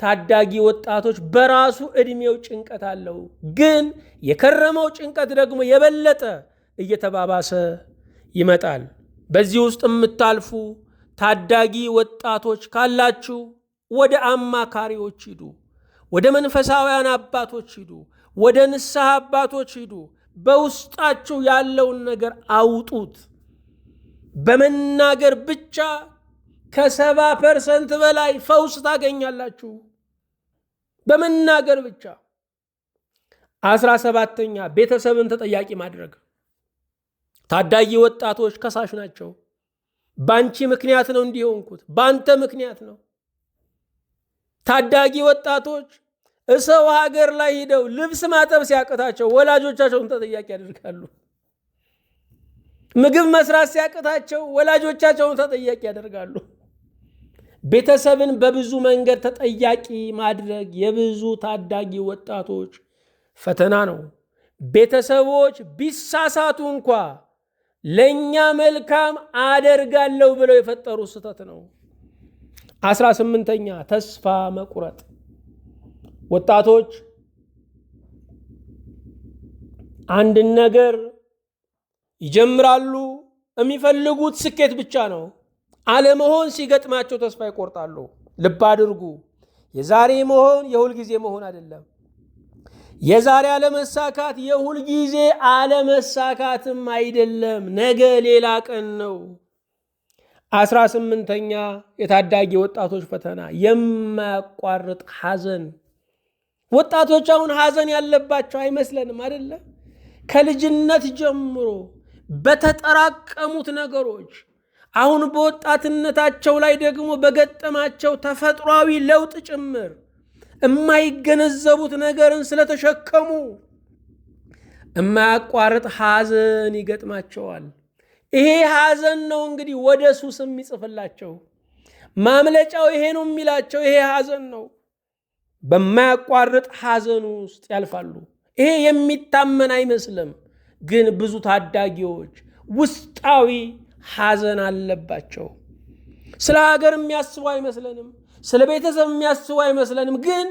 ታዳጊ ወጣቶች በራሱ ዕድሜው ጭንቀት አለው። ግን የከረመው ጭንቀት ደግሞ የበለጠ እየተባባሰ ይመጣል። በዚህ ውስጥ የምታልፉ ታዳጊ ወጣቶች ካላችሁ ወደ አማካሪዎች ሂዱ፣ ወደ መንፈሳውያን አባቶች ሂዱ፣ ወደ ንስሐ አባቶች ሂዱ። በውስጣችሁ ያለውን ነገር አውጡት። በመናገር ብቻ ከ70% በላይ ፈውስ ታገኛላችሁ። በመናገር ብቻ። 17ኛ ቤተሰብን ተጠያቂ ማድረግ። ታዳጊ ወጣቶች ከሳሽ ናቸው። ባንቺ ምክንያት ነው እንዲሆንኩት፣ ባንተ ምክንያት ነው። ታዳጊ ወጣቶች እሰው ሀገር ላይ ሂደው ልብስ ማጠብ ሲያቅታቸው ወላጆቻቸውን ተጠያቂ ያደርጋሉ። ምግብ መስራት ሲያቅታቸው ወላጆቻቸውን ተጠያቂ ያደርጋሉ። ቤተሰብን በብዙ መንገድ ተጠያቂ ማድረግ የብዙ ታዳጊ ወጣቶች ፈተና ነው። ቤተሰቦች ቢሳሳቱ እንኳ ለእኛ መልካም አደርጋለሁ ብለው የፈጠሩ ስህተት ነው። 18ኛ ተስፋ መቁረጥ። ወጣቶች አንድን ነገር ይጀምራሉ፣ የሚፈልጉት ስኬት ብቻ ነው። አለመሆን ሲገጥማቸው ተስፋ ይቆርጣሉ። ልብ አድርጉ፣ የዛሬ መሆን የሁል ጊዜ መሆን አይደለም። የዛሬ አለመሳካት የሁል ጊዜ አለመሳካትም አይደለም። ነገ ሌላ ቀን ነው። 18ኛ የታዳጊ ወጣቶች ፈተና የማያቋርጥ ሐዘን። ወጣቶች አሁን ሐዘን ያለባቸው አይመስለንም አይደለ? ከልጅነት ጀምሮ በተጠራቀሙት ነገሮች፣ አሁን በወጣትነታቸው ላይ ደግሞ በገጠማቸው ተፈጥሯዊ ለውጥ ጭምር የማይገነዘቡት ነገርን ስለተሸከሙ የማያቋርጥ ሐዘን ይገጥማቸዋል። ይሄ ሐዘን ነው እንግዲህ ወደ ሱስ የሚጽፍላቸው። ማምለጫው ይሄ ነው የሚላቸው ይሄ ሐዘን ነው። በማያቋርጥ ሐዘን ውስጥ ያልፋሉ። ይሄ የሚታመን አይመስልም፣ ግን ብዙ ታዳጊዎች ውስጣዊ ሐዘን አለባቸው። ስለ ሀገር የሚያስቡ አይመስለንም፣ ስለ ቤተሰብ የሚያስቡ አይመስለንም፣ ግን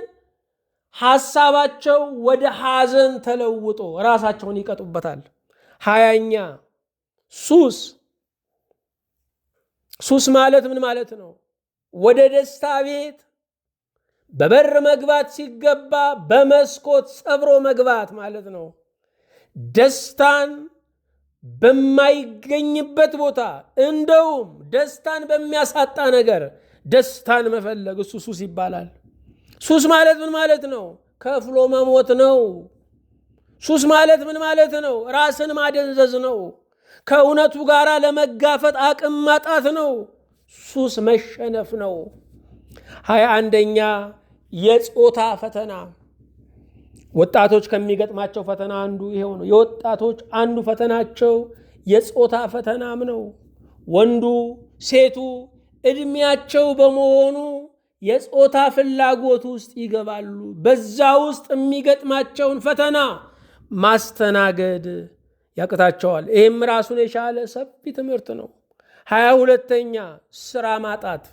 ሐሳባቸው ወደ ሐዘን ተለውጦ ራሳቸውን ይቀጡበታል። 20ኛ ሱስ። ሱስ ማለት ምን ማለት ነው? ወደ ደስታ ቤት በበር መግባት ሲገባ በመስኮት ሰብሮ መግባት ማለት ነው። ደስታን በማይገኝበት ቦታ እንደውም ደስታን በሚያሳጣ ነገር ደስታን መፈለግ እሱ ሱስ ይባላል። ሱስ ማለት ምን ማለት ነው? ከፍሎ መሞት ነው። ሱስ ማለት ምን ማለት ነው? ራስን ማደንዘዝ ነው። ከእውነቱ ጋር ለመጋፈጥ አቅም ማጣት ነው። ሱስ መሸነፍ ነው። 21ኛ የጾታ ፈተና። ወጣቶች ከሚገጥማቸው ፈተና አንዱ ይሄው ነው። የወጣቶች አንዱ ፈተናቸው የጾታ ፈተናም ነው። ወንዱ ሴቱ እድሜያቸው በመሆኑ የጾታ ፍላጎት ውስጥ ይገባሉ። በዛ ውስጥ የሚገጥማቸውን ፈተና ማስተናገድ ያቅታቸዋል። ይህም ራሱን የቻለ ሰፊ ትምህርት ነው። 22ኛ ስራ ማጣት።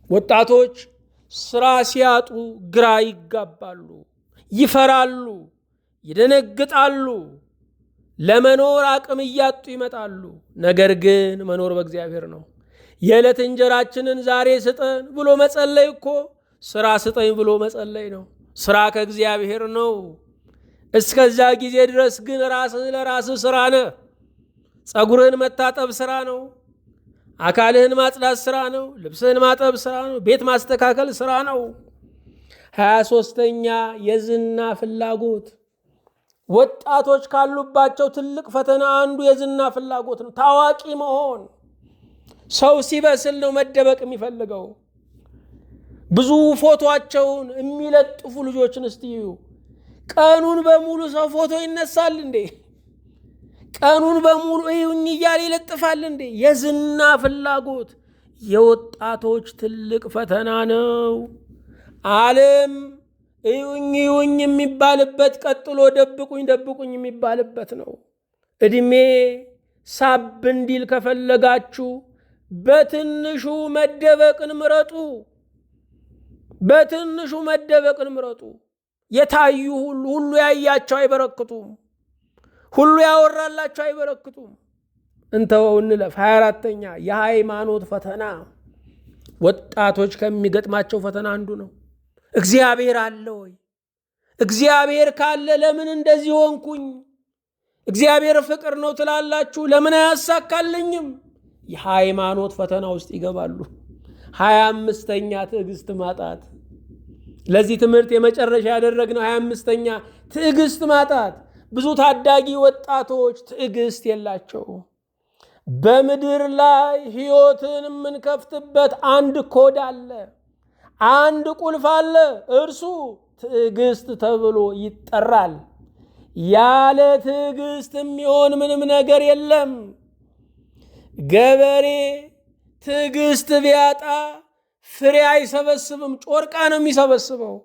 ወጣቶች ስራ ሲያጡ ግራ ይጋባሉ፣ ይፈራሉ፣ ይደነግጣሉ፣ ለመኖር አቅም እያጡ ይመጣሉ። ነገር ግን መኖር በእግዚአብሔር ነው። የዕለት እንጀራችንን ዛሬ ስጠን ብሎ መጸለይ እኮ ስራ ስጠኝ ብሎ መጸለይ ነው። ስራ ከእግዚአብሔር ነው። እስከዛ ጊዜ ድረስ ግን ራስህ ለራስህ ስራ ነህ። ፀጉርህን መታጠብ ስራ ነው። አካልህን ማጽዳት ስራ ነው። ልብስህን ማጠብ ስራ ነው። ቤት ማስተካከል ስራ ነው። 23ኛ የዝና ፍላጎት። ወጣቶች ካሉባቸው ትልቅ ፈተና አንዱ የዝና ፍላጎት ነው። ታዋቂ መሆን። ሰው ሲበስል ነው መደበቅ የሚፈልገው። ብዙ ፎቶአቸውን የሚለጥፉ ልጆችን እስቲ እዩ። ቀኑን በሙሉ ሰው ፎቶ ይነሳል እንዴ? ቀኑን በሙሉ እዩኝ እያለ ይለጥፋል እንዴ? የዝና ፍላጎት የወጣቶች ትልቅ ፈተና ነው። ዓለም እዩኝ እዩኝ የሚባልበት ቀጥሎ ደብቁኝ ደብቁኝ የሚባልበት ነው። እድሜ ሳብ እንዲል ከፈለጋችሁ በትንሹ መደበቅን ምረጡ። በትንሹ መደበቅን ምረጡ። የታዩ ሁሉ ያያቸው አይበረክቱም። ሁሉ ያወራላቸው አይበረክቱም። እንተወው እንለፍ። 24ኛ የሃይማኖት ፈተና። ወጣቶች ከሚገጥማቸው ፈተና አንዱ ነው። እግዚአብሔር አለ ወይ? እግዚአብሔር ካለ ለምን እንደዚህ ሆንኩኝ? እግዚአብሔር ፍቅር ነው ትላላችሁ፣ ለምን አያሳካልኝም? የሃይማኖት ፈተና ውስጥ ይገባሉ። 25ኛ ትዕግስት ማጣት። ለዚህ ትምህርት የመጨረሻ ያደረግነው 25ኛ ትዕግስት ማጣት። ብዙ ታዳጊ ወጣቶች ትዕግስት የላቸው። በምድር ላይ ሕይወትን የምንከፍትበት አንድ ኮድ አለ፣ አንድ ቁልፍ አለ። እርሱ ትዕግስት ተብሎ ይጠራል። ያለ ትዕግስት የሚሆን ምንም ነገር የለም። ገበሬ ትዕግስት ቢያጣ ፍሬ አይሰበስብም፣ ጮርቃ ነው የሚሰበስበው።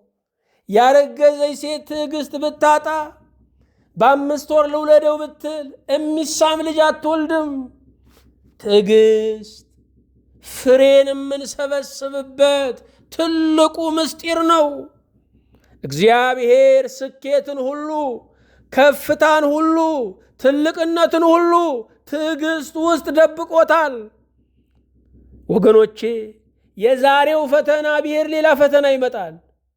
ያረገዘች ሴት ትዕግስት ብታጣ በ5 ወር ልውለደው ብትል የሚሳም ልጅ አትወልድም። ትዕግስት ፍሬን የምንሰበስብበት ትልቁ ምስጢር ነው። እግዚአብሔር ስኬትን ሁሉ፣ ከፍታን ሁሉ፣ ትልቅነትን ሁሉ ትዕግስት ውስጥ ደብቆታል። ወገኖቼ የዛሬው ፈተና ብሔር ሌላ ፈተና ይመጣል።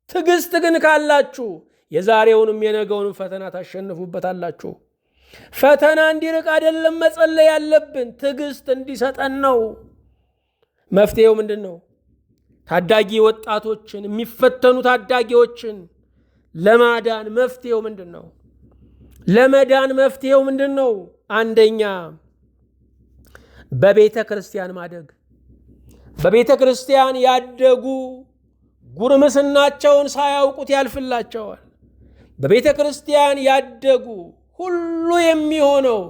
ትዕግስት ግን ካላችሁ የዛሬውንም የነገውንም ፈተና ታሸንፉበታላችሁ። ፈተና እንዲርቅ አይደለም መጸለይ ያለብን፣ ትዕግስት እንዲሰጠን ነው። መፍትሄው ምንድን ነው? ታዳጊ ወጣቶችን፣ የሚፈተኑ ታዳጊዎችን ለማዳን መፍትሄው ምንድን ነው? ለመዳን መፍትሄው ምንድን ነው? አንደኛ በቤተ ክርስቲያን ማደግ። በቤተ ክርስቲያን ያደጉ ጉርምስናቸውን ሳያውቁት ያልፍላቸዋል። በቤተ ክርስቲያን ያደጉ ሁሉ የሚሆነው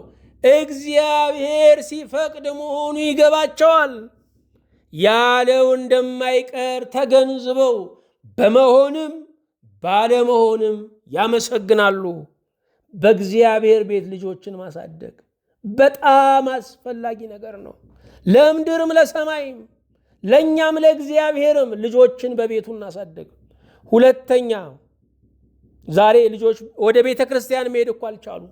እግዚአብሔር ሲፈቅድ መሆኑ ይገባቸዋል። ያለው እንደማይቀር ተገንዝበው በመሆንም ባለመሆንም ያመሰግናሉ። በእግዚአብሔር ቤት ልጆችን ማሳደግ በጣም አስፈላጊ ነገር ነው። ለምድርም ለሰማይም ለእኛም ለእግዚአብሔርም ልጆችን በቤቱ እናሳደግ። ሁለተኛ፣ ዛሬ ልጆች ወደ ቤተ ክርስቲያን መሄድ እኮ አልቻሉ።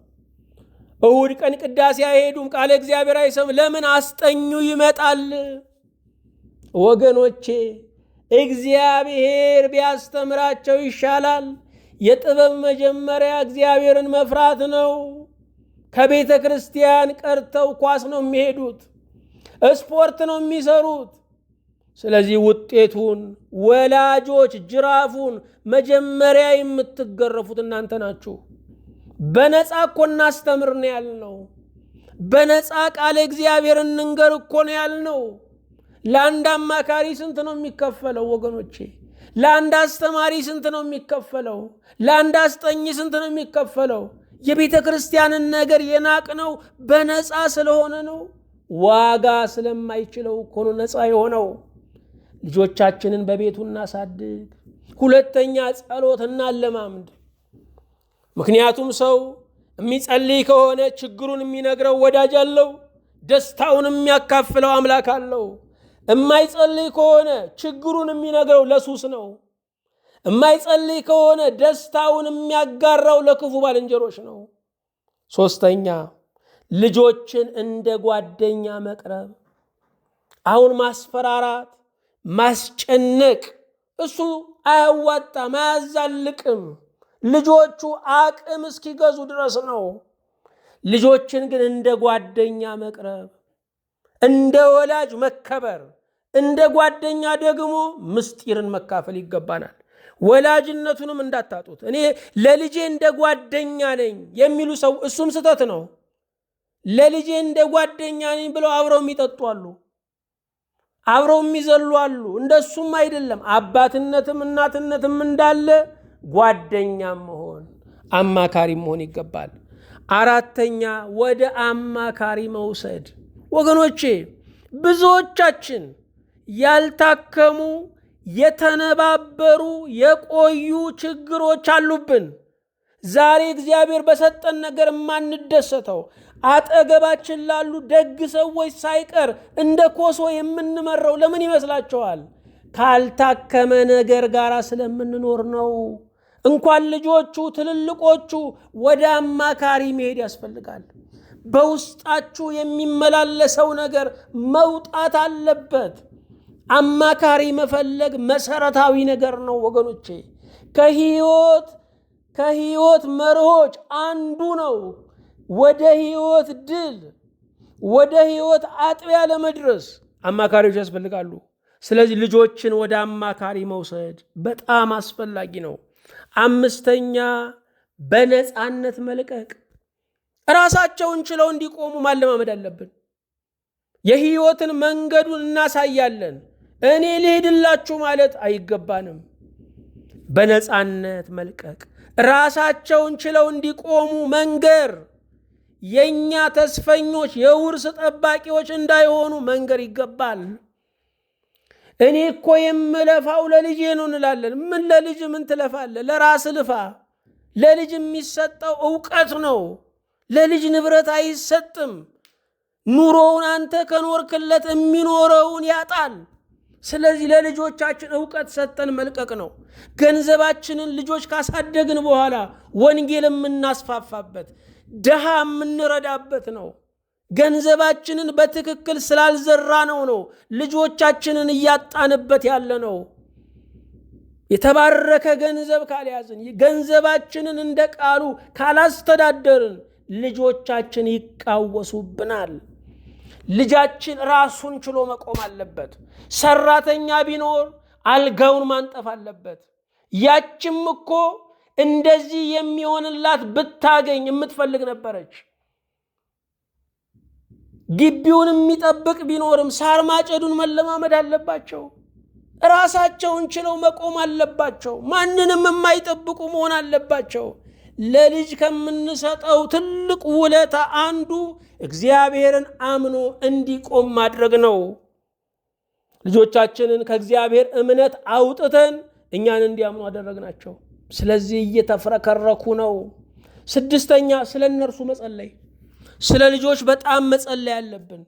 እሁድ ቀን ቅዳሴ አይሄዱም፣ ቃለ እግዚአብሔር አይሰሙ። ለምን? አስጠኙ ይመጣል። ወገኖቼ እግዚአብሔር ቢያስተምራቸው ይሻላል። የጥበብ መጀመሪያ እግዚአብሔርን መፍራት ነው። ከቤተ ክርስቲያን ቀርተው ኳስ ነው የሚሄዱት፣ ስፖርት ነው የሚሰሩት። ስለዚህ ውጤቱን ወላጆች ጅራፉን መጀመሪያ የምትገረፉት እናንተ ናችሁ። በነፃ እኮ እናስተምር ነው ያልነው። በነፃ ቃለ እግዚአብሔር እንንገር እኮ ነው ያልነው። ለአንድ አማካሪ ስንት ነው የሚከፈለው ወገኖቼ? ለአንድ አስተማሪ ስንት ነው የሚከፈለው? ለአንድ አስጠኝ ስንት ነው የሚከፈለው? የቤተ ክርስቲያንን ነገር የናቅነው በነፃ ስለሆነ ነው። ዋጋ ስለማይችለው እኮ ነው ነፃ የሆነው። ልጆቻችንን በቤቱ እናሳድግ። ሁለተኛ፣ ጸሎት እናለማምድ። ምክንያቱም ሰው የሚጸልይ ከሆነ ችግሩን የሚነግረው ወዳጅ አለው፣ ደስታውን የሚያካፍለው አምላክ አለው። የማይጸልይ ከሆነ ችግሩን የሚነግረው ለሱስ ነው። የማይጸልይ ከሆነ ደስታውን የሚያጋራው ለክፉ ባልንጀሮች ነው። ሶስተኛ፣ ልጆችን እንደ ጓደኛ መቅረብ። አሁን ማስፈራራት፣ ማስጨነቅ እሱ አያዋጣም፣ አያዛልቅም። ልጆቹ አቅም እስኪገዙ ድረስ ነው። ልጆችን ግን እንደ ጓደኛ መቅረብ፣ እንደ ወላጅ መከበር፣ እንደ ጓደኛ ደግሞ ምስጢርን መካፈል ይገባናል። ወላጅነቱንም እንዳታጡት። እኔ ለልጄ እንደ ጓደኛ ነኝ የሚሉ ሰው እሱም ስተት ነው። ለልጄ እንደ ጓደኛ ነኝ ብለው አብረው የሚጠጡ አሉ፣ አብረው የሚዘሉ አሉ። እንደሱም አይደለም። አባትነትም እናትነትም እንዳለ ጓደኛም መሆን አማካሪ መሆን ይገባል። አራተኛ፣ ወደ አማካሪ መውሰድ። ወገኖቼ ብዙዎቻችን ያልታከሙ የተነባበሩ የቆዩ ችግሮች አሉብን። ዛሬ እግዚአብሔር በሰጠን ነገር የማንደሰተው አጠገባችን ላሉ ደግ ሰዎች ሳይቀር እንደ ኮሶ የምንመረው ለምን ይመስላችኋል? ካልታከመ ነገር ጋር ስለምንኖር ነው። እንኳን ልጆቹ ትልልቆቹ ወደ አማካሪ መሄድ ያስፈልጋል። በውስጣችሁ የሚመላለሰው ነገር መውጣት አለበት። አማካሪ መፈለግ መሰረታዊ ነገር ነው ወገኖቼ። ከህይወት መርሆች አንዱ ነው። ወደ ህይወት ድል፣ ወደ ህይወት አጥቢያ ለመድረስ አማካሪዎች ያስፈልጋሉ። ስለዚህ ልጆችን ወደ አማካሪ መውሰድ በጣም አስፈላጊ ነው። አምስተኛ፣ በነፃነት መልቀቅ። ራሳቸውን ችለው እንዲቆሙ ማለማመድ አለብን። የህይወትን መንገዱን እናሳያለን። እኔ ልሄድላችሁ ማለት አይገባንም። በነፃነት መልቀቅ፣ ራሳቸውን ችለው እንዲቆሙ መንገር፣ የኛ ተስፈኞች የውርስ ጠባቂዎች እንዳይሆኑ መንገር ይገባል። እኔ እኮ የምለፋው ለልጄ ነው እንላለን። ምን ለልጅ ምን ትለፋለህ? ለራስ ልፋ። ለልጅ የሚሰጠው እውቀት ነው። ለልጅ ንብረት አይሰጥም። ኑሮውን አንተ ከኖርክለት የሚኖረውን ያጣል። ስለዚህ ለልጆቻችን እውቀት ሰጠን መልቀቅ ነው። ገንዘባችንን ልጆች ካሳደግን በኋላ ወንጌል የምናስፋፋበት፣ ድሃ የምንረዳበት ነው። ገንዘባችንን በትክክል ስላልዘራ ነው ልጆቻችንን እያጣንበት ያለ ነው። የተባረከ ገንዘብ ካልያዝን፣ ገንዘባችንን እንደ ቃሉ ካላስተዳደርን ልጆቻችን ይቃወሱብናል። ልጃችን ራሱን ችሎ መቆም አለበት። ሰራተኛ ቢኖር አልጋውን ማንጠፍ አለበት። ያችም እኮ እንደዚህ የሚሆንላት ብታገኝ የምትፈልግ ነበረች። ግቢውን የሚጠብቅ ቢኖርም ሳር ማጨዱን መለማመድ አለባቸው። ራሳቸውን ችለው መቆም አለባቸው። ማንንም የማይጠብቁ መሆን አለባቸው። ለልጅ ከምንሰጠው ትልቅ ውለታ አንዱ እግዚአብሔርን አምኖ እንዲቆም ማድረግ ነው። ልጆቻችንን ከእግዚአብሔር እምነት አውጥተን እኛን እንዲያምኑ አደረግናቸው። ስለዚህ እየተፍረከረኩ ነው። ስድስተኛ ስለ እነርሱ መጸለይ። ስለ ልጆች በጣም መጸለይ አለብን።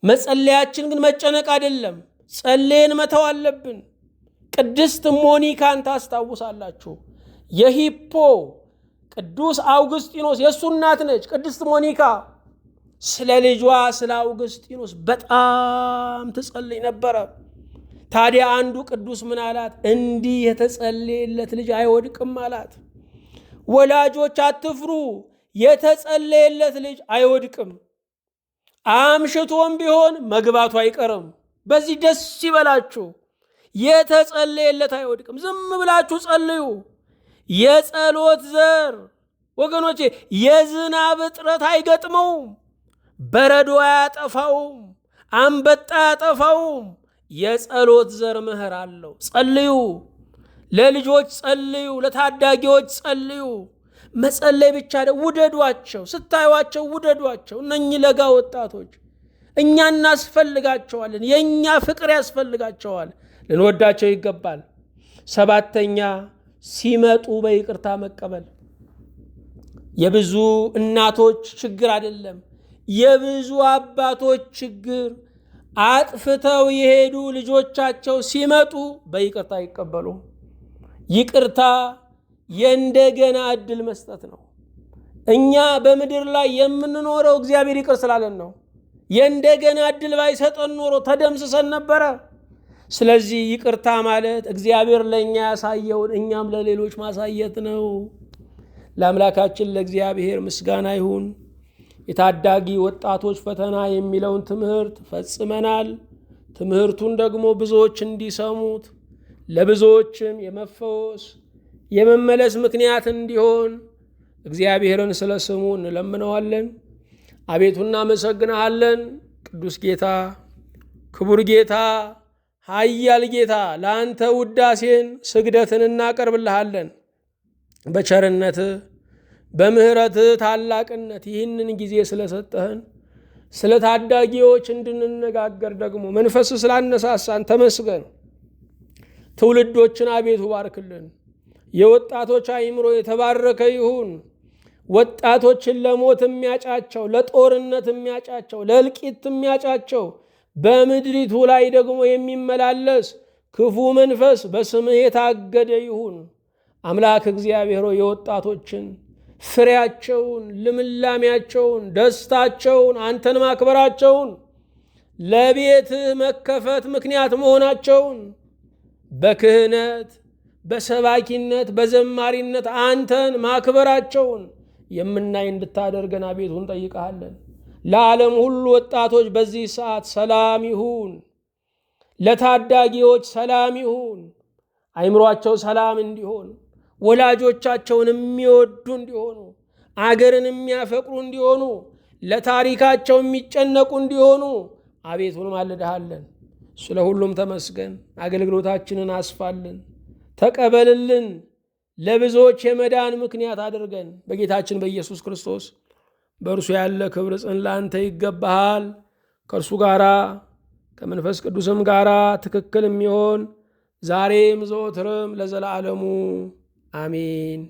መጸለያችን ግን መጨነቅ አይደለም፣ ጸልየን መተው አለብን። ቅድስት ሞኒካን ታስታውሳላችሁ? የሂፖ ቅዱስ አውግስጢኖስ የእሱ እናት ነች ቅድስት ሞኒካ። ስለ ልጇ ስለ አውግስጢኖስ በጣም ትጸልይ ነበረ። ታዲያ አንዱ ቅዱስ ምን አላት? እንዲህ የተጸለየለት ልጅ አይወድቅም አላት። ወላጆች አትፍሩ፣ የተጸለየለት ልጅ አይወድቅም። አምሽቶም ቢሆን መግባቱ አይቀርም። በዚህ ደስ ይበላችሁ። የተጸለየለት አይወድቅም። ዝም ብላችሁ ጸልዩ። የጸሎት ዘር ወገኖቼ የዝናብ እጥረት አይገጥመውም፣ በረዶ አያጠፋውም፣ አንበጣ አያጠፋውም። የጸሎት ዘር ምህር አለው። ጸልዩ። ለልጆች ጸልዩ፣ ለታዳጊዎች ጸልዩ። መጸለይ ብቻ ውደዷቸው፣ ስታዩቸው ውደዷቸው። እነኚህ ለጋ ወጣቶች እኛ እናስፈልጋቸዋለን፣ የእኛ ፍቅር ያስፈልጋቸዋል፣ ልንወዳቸው ይገባል። ሰባተኛ ሲመጡ በይቅርታ መቀበል። የብዙ እናቶች ችግር አይደለም፣ የብዙ አባቶች ችግር። አጥፍተው የሄዱ ልጆቻቸው ሲመጡ በይቅርታ ይቀበሉ። ይቅርታ የእንደገና እድል መስጠት ነው። እኛ በምድር ላይ የምንኖረው እግዚአብሔር ይቅር ስላለን ነው። የእንደገና እድል ባይሰጠን ኖሮ ተደምስሰን ነበረ። ስለዚህ ይቅርታ ማለት እግዚአብሔር ለእኛ ያሳየውን እኛም ለሌሎች ማሳየት ነው። ለአምላካችን ለእግዚአብሔር ምስጋና ይሁን። የታዳጊ ወጣቶች ፈተና የሚለውን ትምህርት ፈጽመናል። ትምህርቱን ደግሞ ብዙዎች እንዲሰሙት ለብዙዎችም የመፈወስ የመመለስ ምክንያት እንዲሆን እግዚአብሔርን ስለ ስሙ እንለምነዋለን። አቤቱ እናመሰግንሃለን። ቅዱስ ጌታ፣ ክቡር ጌታ፣ ኃያል ጌታ፣ ለአንተ ውዳሴን ስግደትን እናቀርብልሃለን። በቸርነትህ በምህረትህ ታላቅነት ይህንን ጊዜ ስለሰጠህን ስለ ታዳጊዎች እንድንነጋገር ደግሞ መንፈስ ስላነሳሳን ተመስገን። ትውልዶችን አቤቱ ባርክልን። የወጣቶች አእምሮ የተባረከ ይሁን። ወጣቶችን ለሞት የሚያጫቸው፣ ለጦርነት የሚያጫቸው፣ ለእልቂት የሚያጫቸው በምድሪቱ ላይ ደግሞ የሚመላለስ ክፉ መንፈስ በስምህ የታገደ ይሁን። አምላክ እግዚአብሔር የወጣቶችን ፍሬያቸውን፣ ልምላሜያቸውን፣ ደስታቸውን፣ አንተን ማክበራቸውን፣ ለቤትህ መከፈት ምክንያት መሆናቸውን በክህነት በሰባኪነት በዘማሪነት አንተን ማክበራቸውን የምናይ እንድታደርገን አቤቱ እንጠይቀሃለን። ለዓለም ሁሉ ወጣቶች በዚህ ሰዓት ሰላም ይሁን። ለታዳጊዎች ሰላም ይሁን። አይምሯቸው ሰላም እንዲሆን፣ ወላጆቻቸውን የሚወዱ እንዲሆኑ፣ አገርን የሚያፈቅሩ እንዲሆኑ፣ ለታሪካቸው የሚጨነቁ እንዲሆኑ አቤቱን ማልደሃለን። ስለ ሁሉም ተመስገን። አገልግሎታችንን አስፋልን፣ ተቀበልልን። ለብዙዎች የመዳን ምክንያት አድርገን በጌታችን በኢየሱስ ክርስቶስ በእርሱ ያለ ክብር ጽን ለአንተ ይገባሃል። ከእርሱ ጋራ ከመንፈስ ቅዱስም ጋራ ትክክል የሚሆን ዛሬም ዘወትርም ለዘላለሙ አሜን።